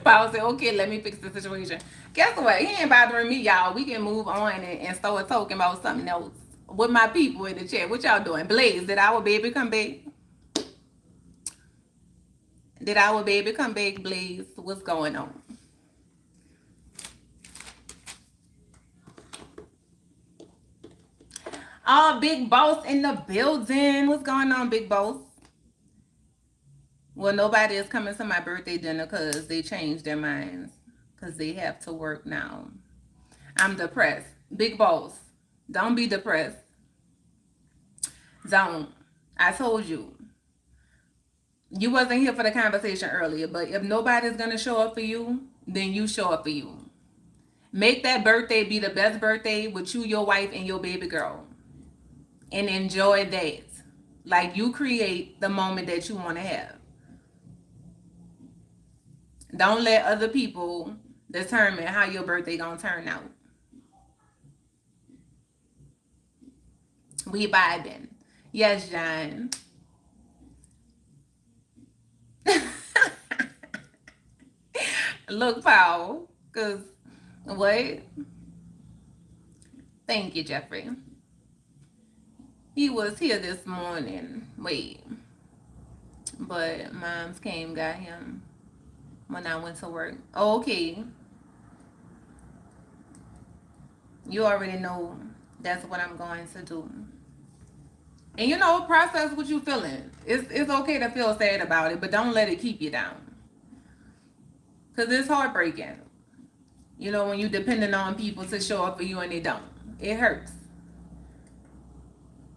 Paul said, okay, let me fix the situation. Guess what? He ain't bothering me, y'all. We can move on and start talking about something else. With my people in the chat. What y'all doing? Blaze, did our baby come back? Did our baby come back, Blaze? What's going on? Oh, Big Boss in the building. What's going on, Big Boss? Well, nobody is coming to my birthday dinner because they changed their minds. Because they have to work now. I'm depressed. Big Boss, don't be depressed. Don't. I told you. You wasn't here for the conversation earlier, but if nobody's going to show up for you, then you show up for you. Make that birthday be the best birthday with you, your wife, and your baby girl. And enjoy that. Like you create the moment that you want to have. Don't let other people determine how your birthday gonna turn out. We vibing. Yes, John. Look, Paul, because what? Thank you, Jeffrey. He was here this morning. Wait. But moms came, got him when I went to work. Oh, okay. You already know that's what I'm going to do. And you know, process what you feeling. It's okay to feel sad about it, but don't let it keep you down. Because it's heartbreaking. You know, when you depending on people to show up for you and they don't. It hurts.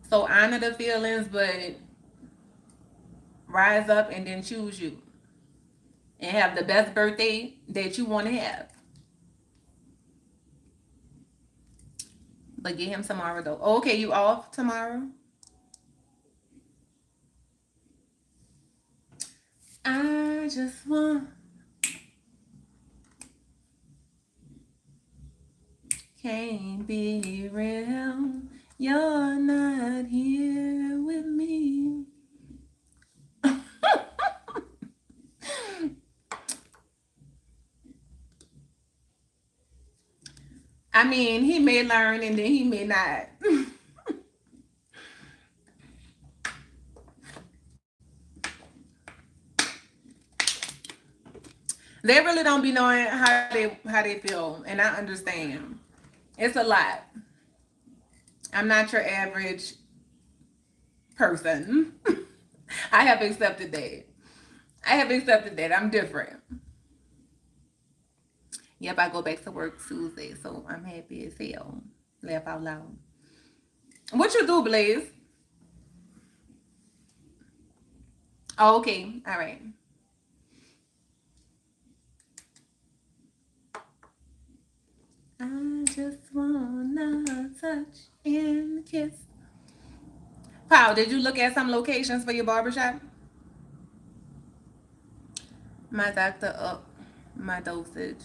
So honor the feelings, but rise up and then choose you. And have the best birthday that you want to have. But get him tomorrow though. Oh, okay, you off tomorrow? I just want can't be real. You're not here with me. I mean, he may learn and then he may not. They really don't be knowing how they feel, and I understand. It's a lot. I'm not your average person. I have accepted that. I'm different. Yep, I go back to work Tuesday, so I'm happy as hell. Laugh out loud. What you do, Blaze? Oh, okay. All right. I just wanna touch and kiss. Paul, did you look at some locations for your barbershop? My doctor up my dosage.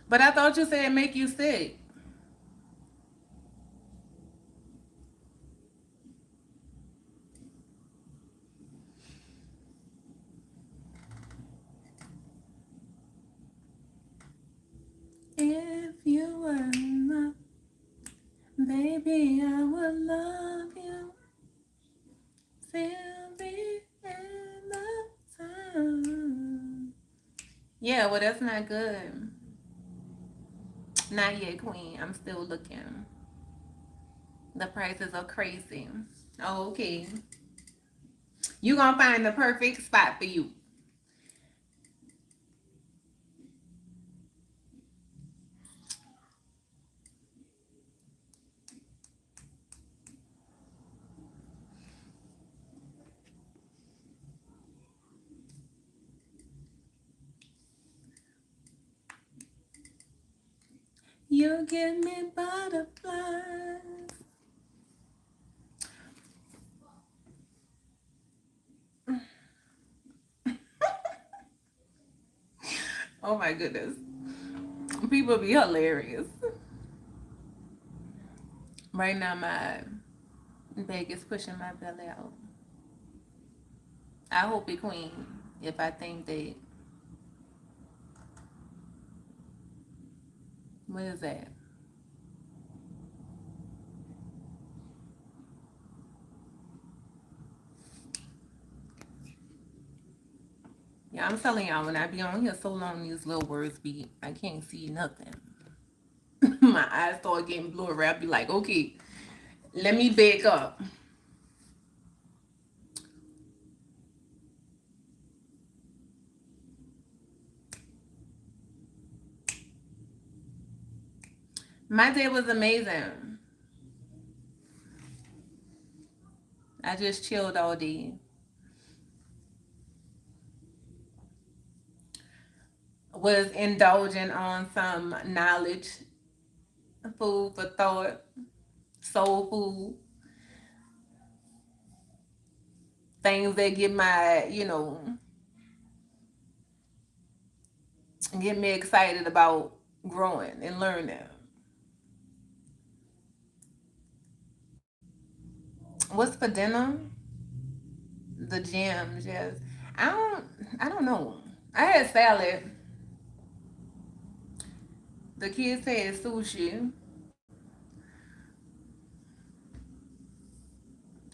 But I thought you said make you sick. If you were not, baby, I would love you. Till the end of time. Yeah, well, that's not good. Not yet, Queen. I'm still looking. The prices are crazy. Oh, okay. You gonna find the perfect spot for you. You give me butterflies. Oh my goodness. People be hilarious. Right now my bag is pushing my belly out. I hope it queen if I think that. What is that? Yeah, I'm telling y'all, when I be on here so long, these little words be, I can't see nothing. My eyes start getting blurry. I be like, okay, let me back up. My day was amazing. I just chilled all day. Was indulging on some knowledge, food for thought, soul food, things that get my, get me excited about growing and learning. What's for dinner? The gems, yes. I don't I don't know. I had salad. The kids said sushi.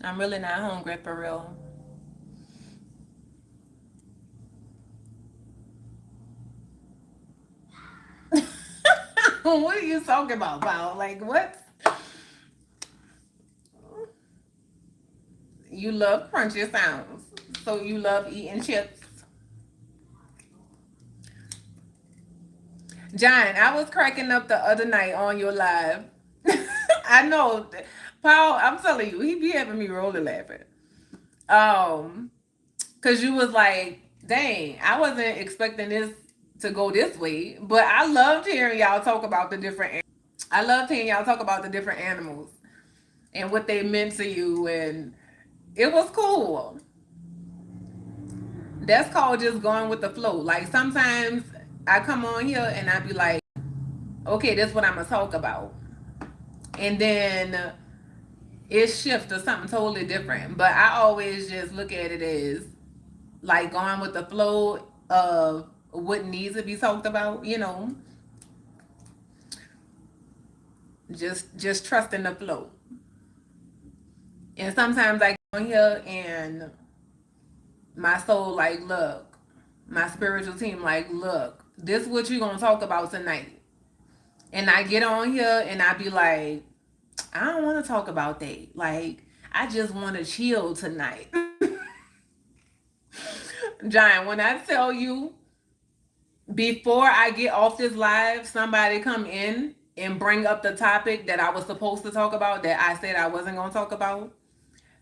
I'm really not hungry for real. What are you talking about, Paul? Like what? You love crunchy sounds. So you love eating chips. John, I was cracking up the other night on your live. I know. Paul, I'm telling you, he be having me rolling laughing. Um, cause you was like, dang, I wasn't expecting this to go this way. But I loved hearing y'all talk about the different I loved hearing y'all talk about the different animals and what they meant to you, and it was cool. That's called just going with the flow. Like sometimes I come on here and I be like, okay, this is what I'm gonna talk about. And then it shifts to something totally different. But I always just look at it as like going with the flow of what needs to be talked about, just trusting the flow. And sometimes I get on here and my soul like, look, my spiritual team like, look, this is what you're gonna talk about tonight. And I get on here and I be like, I don't want to talk about that. Like, I just want to chill tonight. Giant, when I tell you, before I get off this live, somebody come in and bring up the topic that I was supposed to talk about that I said I wasn't gonna talk about.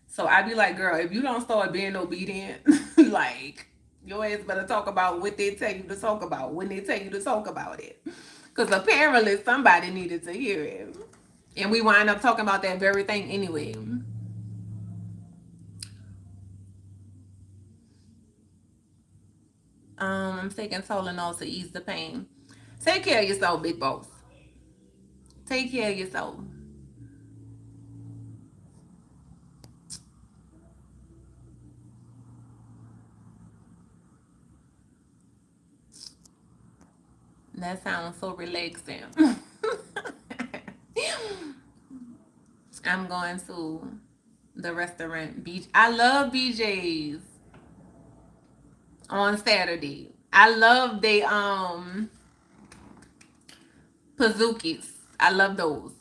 So I be like, girl, if you don't start being obedient, like your ass better talk about what they tell you to talk about when they tell you to talk about it. Because apparently somebody needed to hear it. And we wind up talking about that very thing anyway. I'm taking Tylenol to ease the pain. Take care of yourself, big boss. Take care of yourself. That sounds so relaxing. I'm going to the restaurant beach. I love BJ's on Saturday. I love they Pazookies. I love those.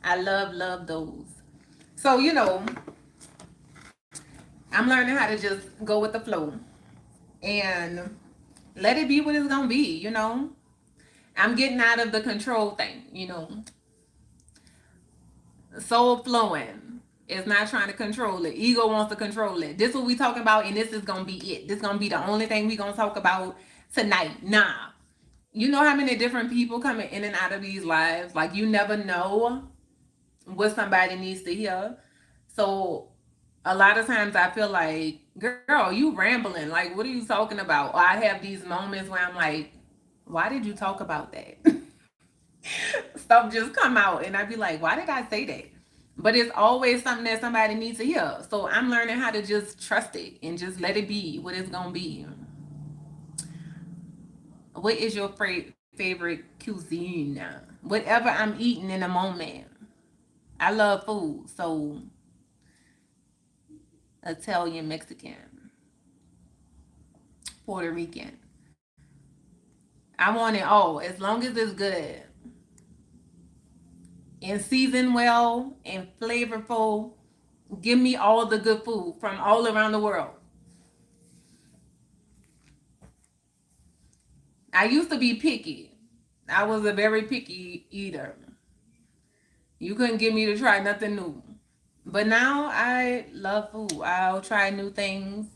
I love those. So, I'm learning how to just go with the flow and let it be what it's gonna be. I'm getting out of the control thing. Soul flowing. It's not trying to control it. Ego wants to control it. This is what we talking about, and this is gonna be it. This is gonna be the only thing we gonna talk about tonight. Nah. You know how many different people coming in and out of these lives? Like, you never know what somebody needs to hear. So a lot of times I feel like, girl, you rambling. Like, what are you talking about? Or I have these moments where I'm like, why did you talk about that? Stuff just come out, and I'd be like, why did I say that? But it's always something that somebody needs to hear. So I'm learning how to just trust it and just let it be what it's gonna be. What is your favorite cuisine? Whatever I'm eating in a moment. I love food, so Italian, Mexican, Puerto Rican. I want it all as long as it's good and seasoned well and flavorful. Give me all the good food from all around the world. I used to be picky. I was a very picky eater. You couldn't get me to try nothing new. But now I love food. I'll try new things.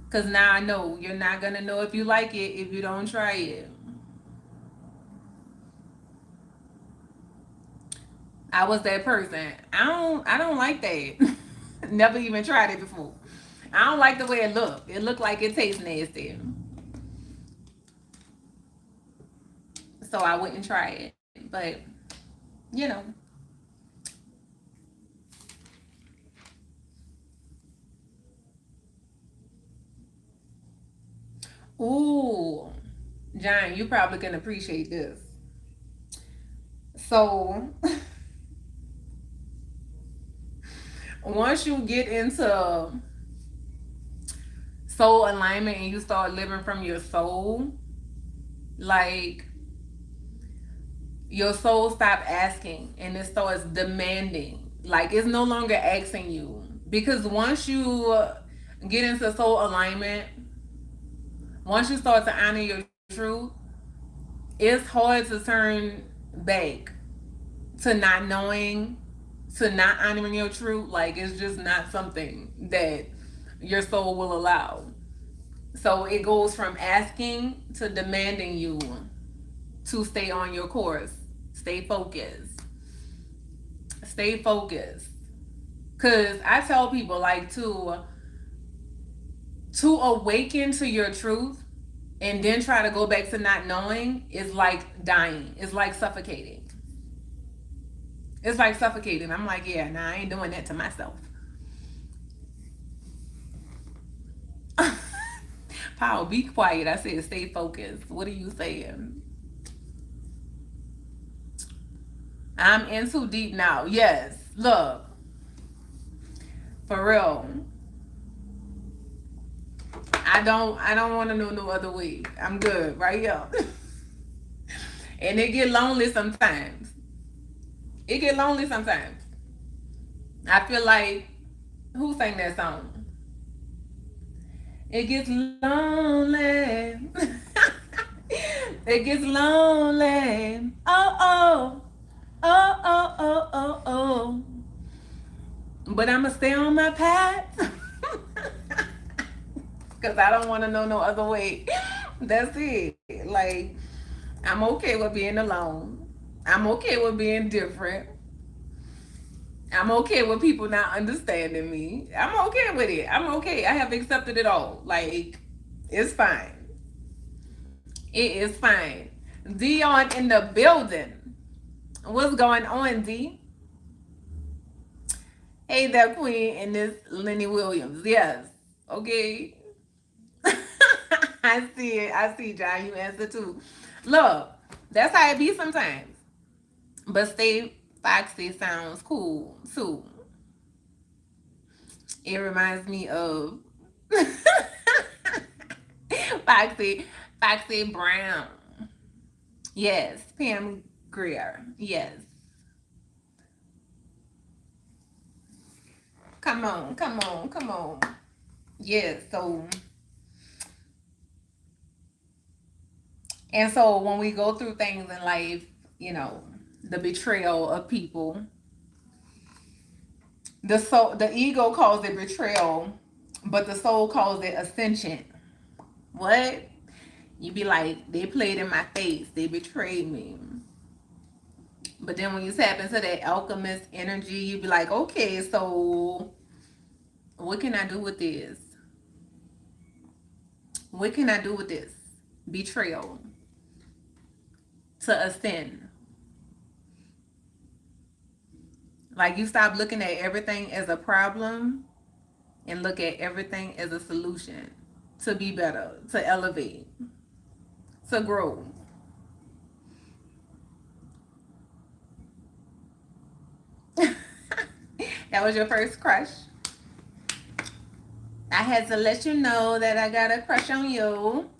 Because now I know you're not going to know if you like it if you don't try it. I was that person. I don't like that. Never even tried it before. I don't like the way it looked. It looked like it tastes nasty. So I wouldn't try it. But, you know. Ooh. John, you probably can appreciate this. So once you get into soul alignment and you start living from your soul, like, your soul stop asking and it starts demanding. Like, it's no longer asking you, because once you get into soul alignment, once you start to honor your truth, it's hard to turn back to not knowing, to not honoring your truth. Like, it's just not something that your soul will allow. So it goes from asking to demanding you to stay on your course. Stay focused. Stay focused. Cause I tell people, like, to awaken to your truth and then try to go back to not knowing is like dying. It's like suffocating. It's like suffocating. I'm like, yeah, nah, I ain't doing that to myself. Paul, be quiet. I said stay focused. What are you saying? I'm in too deep now. Yes. Look. For real. I don't want to know no other way. I'm good right here. And it get lonely sometimes. It get lonely sometimes. I feel like, who sang that song? It gets lonely. It gets lonely. Oh, oh. Oh, oh, oh, oh, oh. But I'ma stay on my path. Because I don't want to know no other way. That's it. Like, I'm okay with being alone. I'm okay with being different. I'm okay with people not understanding me. I'm okay with it. I'm okay. I have accepted it all. Like, it's fine. It is fine. Dion in the building. What's going on, D? Hey there, Queen, and this Lenny Williams. Yes. Okay. I see it. I see, John. You answer too. Look, that's how it be sometimes. But stay foxy sounds cool too. It reminds me of Foxy, Foxy Brown. Yes, Pam Grier. Yes. Come on, come on, come on. Yes, so, and so when we go through things in life, you know, the betrayal of people, The soul, the ego calls it betrayal, but the soul calls it ascension. What? You be like, they played in my face, they betrayed me. But then when you tap into that alchemist energy, you be like, okay, so what can I do with this? What can I do with this? Betrayal to ascend. Like you stop looking at everything as a problem and look at everything as a solution to be better, to elevate, to grow. That was your first crush. I had to let you know that I got a crush on you.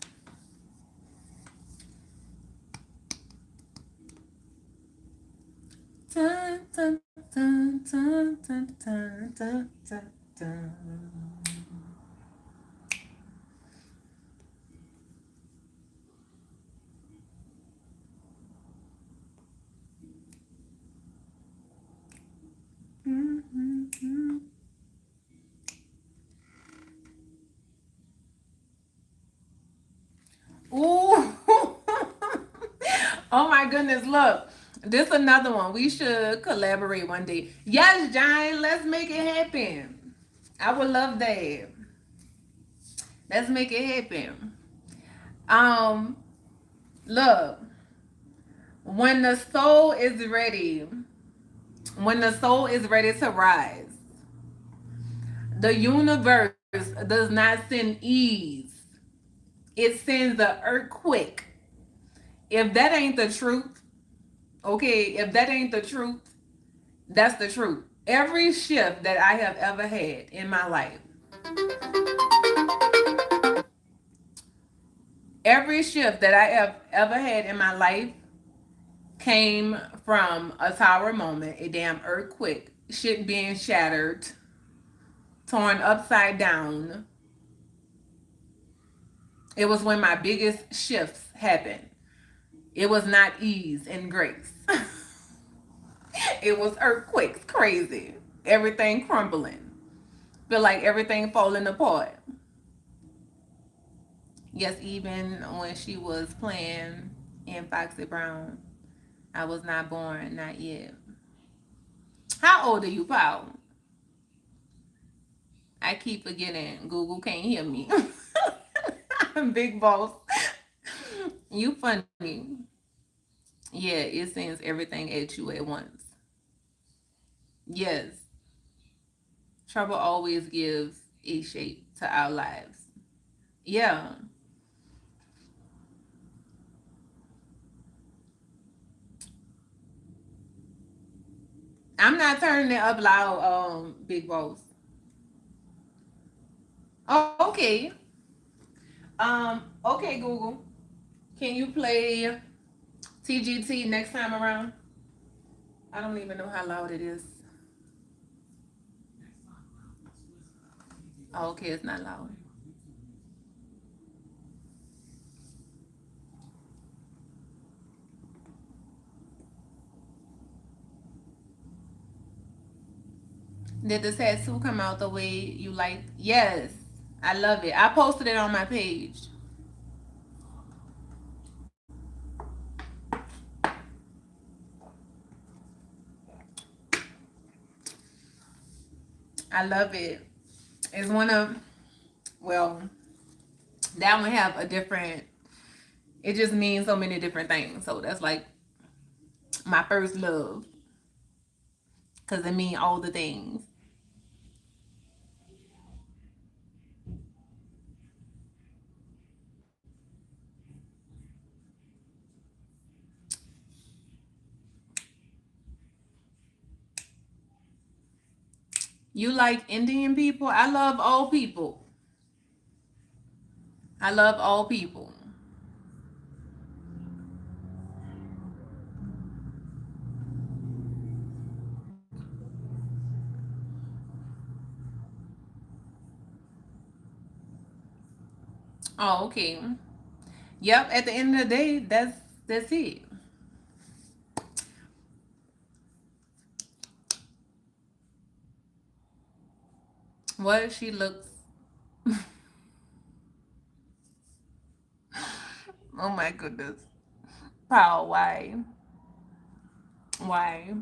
Dun, dun, dun, dun, dun, dun, dun, dun, dun. Mm-hmm. Ooh. Oh my goodness, look. This another one. We should collaborate one day. Yes, Giant, let's make it happen. I would love that. Let's make it happen. Um, look, when the soul is ready, when the soul is ready to rise, the universe does not send ease. It sends the earthquake. If that ain't the truth, okay, if that ain't the truth, that's the truth. Every shift that I have ever had in my life, every shift that I have ever had in my life came from a tower moment, a damn earthquake, shit being shattered, torn upside down. It was when my biggest shifts happened. It was not ease and grace. It was earthquakes, crazy. Everything crumbling. Feel like everything falling apart. Yes, even when she was playing in Foxy Brown, I was not born, not yet. How old are you, Paul? I keep forgetting. Google can't hear me. Big boss. You funny. Yeah, it sends everything at you at once. Yes. Trouble always gives a shape to our lives. Yeah. I'm not turning it up loud, Big Boss. Oh, okay. Okay, Google. Can you play TGT next time around? I don't even know how loud it is. Oh, okay, it's not loud. Did the tattoo come out the way you like? Yes, I love it. I posted it on my page. I love it. It's one of, well, that one have a different, it just means so many different things. So that's like my first love because it means all the things. You like Indian people? I love all people. I love all people. Oh, okay. Yep. At the end of the day, that's it. What she looks. Oh my goodness. Paul, why? Why?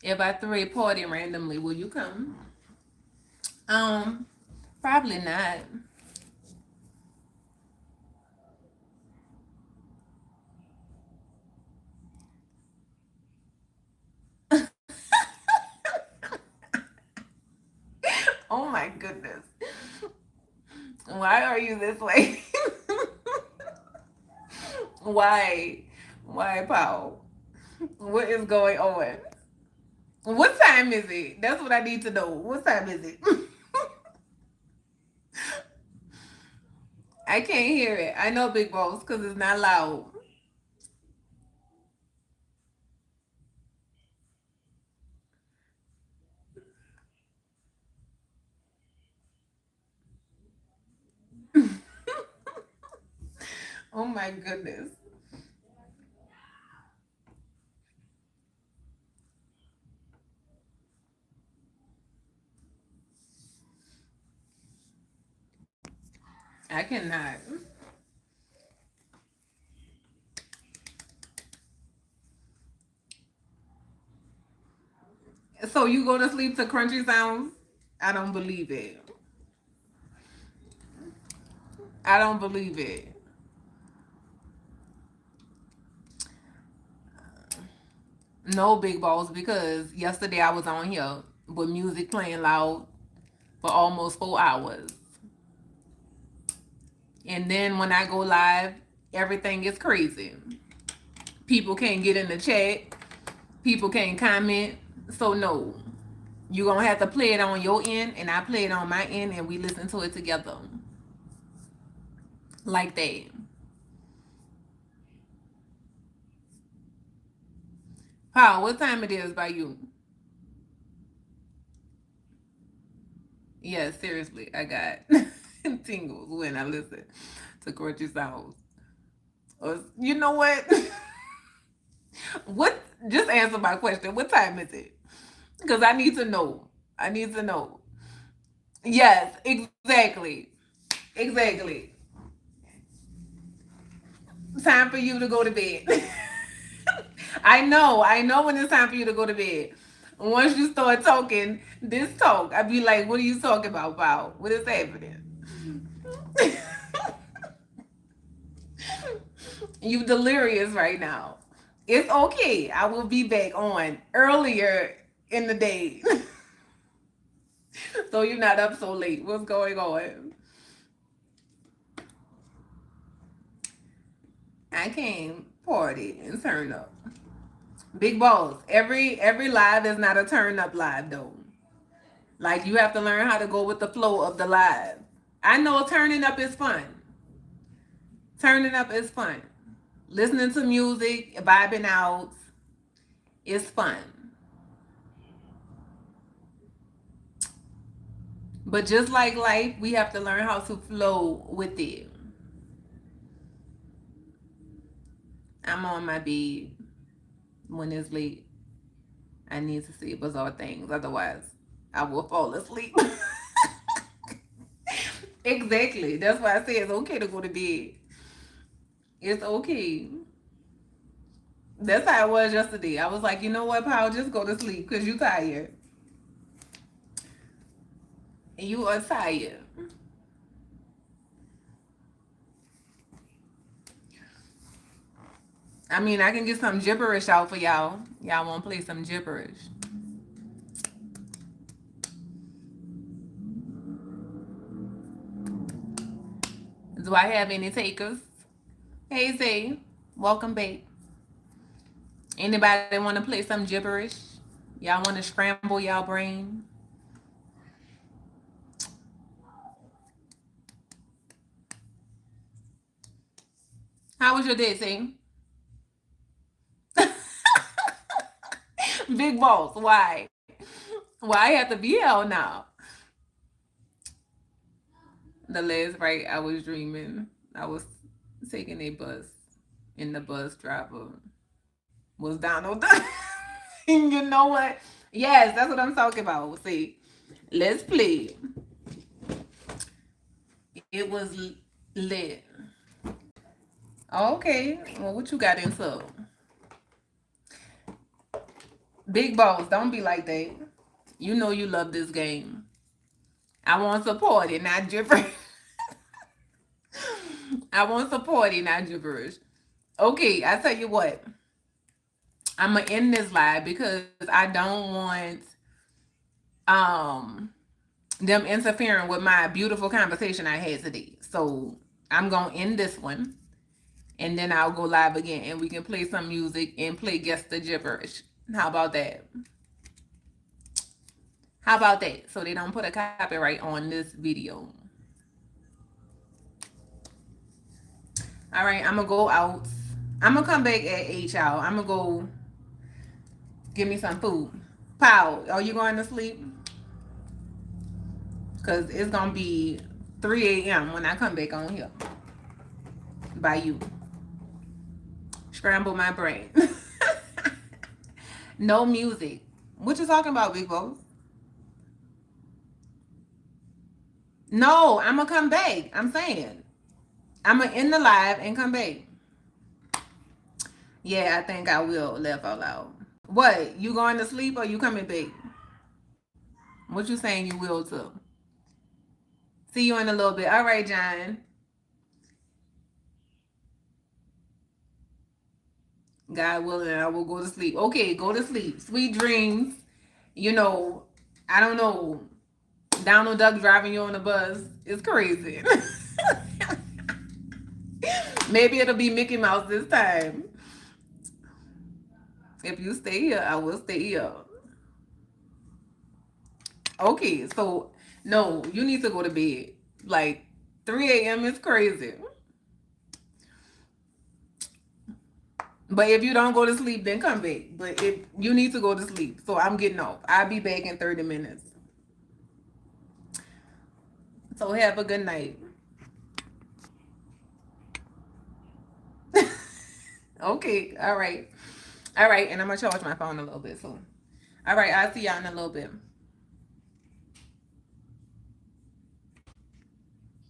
If I throw a party randomly, will you come? Um, Probably not. Oh my goodness. Why are you this way? Why? Why, Paul? What is going on? What time is it? That's what I need to know. What time is it? I can't hear it. I know, Big Boss, because it's not loud. Oh my goodness. I cannot. So you go to sleep to crunchy sounds? I don't believe it. I don't believe it. No, Big Balls, because yesterday I was on here with music playing loud for almost 4 hours. And then when I go live, everything is crazy. People can't get in the chat. People can't comment. So no. You're gonna have to play it on your end and I play it on my end and we listen to it together. Like that. Paul, what time it is by you? Yeah, seriously, I got tingles when I listen to Crunchy Sounds. Or, you know what? What? Just answer my question. What time is it? Because I need to know. I need to know. Yes, exactly. Exactly. Time for you to go to bed. I know when it's time for you to go to bed. Once you start talking this talk, I'd be like, what are you talking about, Bow? What is happening? You delirious right now. It's okay. I will be back on earlier in the day. So you're not up so late. What's going on? I came party and turn up. Big balls. Every live is not a turn up live though. Like you have to learn how to go with the flow of the live. I know turning up is fun. Turning up is fun. Listening to music, vibing out is fun. But just like life, we have to learn how to flow with it. I'm on my bed when it's late. I need to see bizarre things. Otherwise, I will fall asleep. Exactly. That's why I say it's okay to go to bed. It's okay. That's how it was yesterday. I was like, you know what, Paul, just go to sleep because you tired. You are tired. I mean, I can get some gibberish out for y'all. Y'all want to play some gibberish. Do I have any takers? Hey, Zay. Welcome back. Anybody want to play some gibberish? Y'all want to scramble y'all brain? How was your day, Zay? Big boss. Why? Why I have to be out now? The last night I was dreaming. I was taking a bus, and the bus driver Was Donald Duck. You know what? Yes, that's what I'm talking about. See, let's play. It was lit. Okay, well, what you got into? Big Boss, don't be like that. You know you love this game. I want support it, not gibberish. I want support it, not gibberish. Okay, I tell you what. I'm gonna end this live because I don't want um them interfering with my beautiful conversation I had today. So I'm gonna end this one and then I'll go live again and we can play some music and play Guess the Gibberish. How about that? How about that? So they don't put a copyright on this video. All right, I'm gonna go out. I'm gonna come back at 8, y'all. I'm gonna go get me some food. Pow, are you going to sleep? Because it's gonna be 3 a.m. when I come back on here. By you. Scramble my brain. No music. What you talking about, Big Boss? No, I'm gonna come back. I'm saying. I'm gonna end the live and come back. Yeah, I think I will laugh out loud. What? You going to sleep or you coming back? What you saying you will too? See you in a little bit. All right, John. God willing, I will go to sleep. Okay, go to sleep. Sweet dreams. You know, I don't know. Donald Duck driving you on the bus is crazy. Maybe it'll be Mickey Mouse this time. If you stay here, I will stay here. Okay, so no, you need to go to bed. Like 3 a.m. is crazy. But if you don't go to sleep, then come back. But if you need to go to sleep, so I'm getting off. I'll be back in 30 minutes. So have a good night. Okay, all right. All right, and I'm gonna charge my phone a little bit soon. All right, I'll see y'all in a little bit.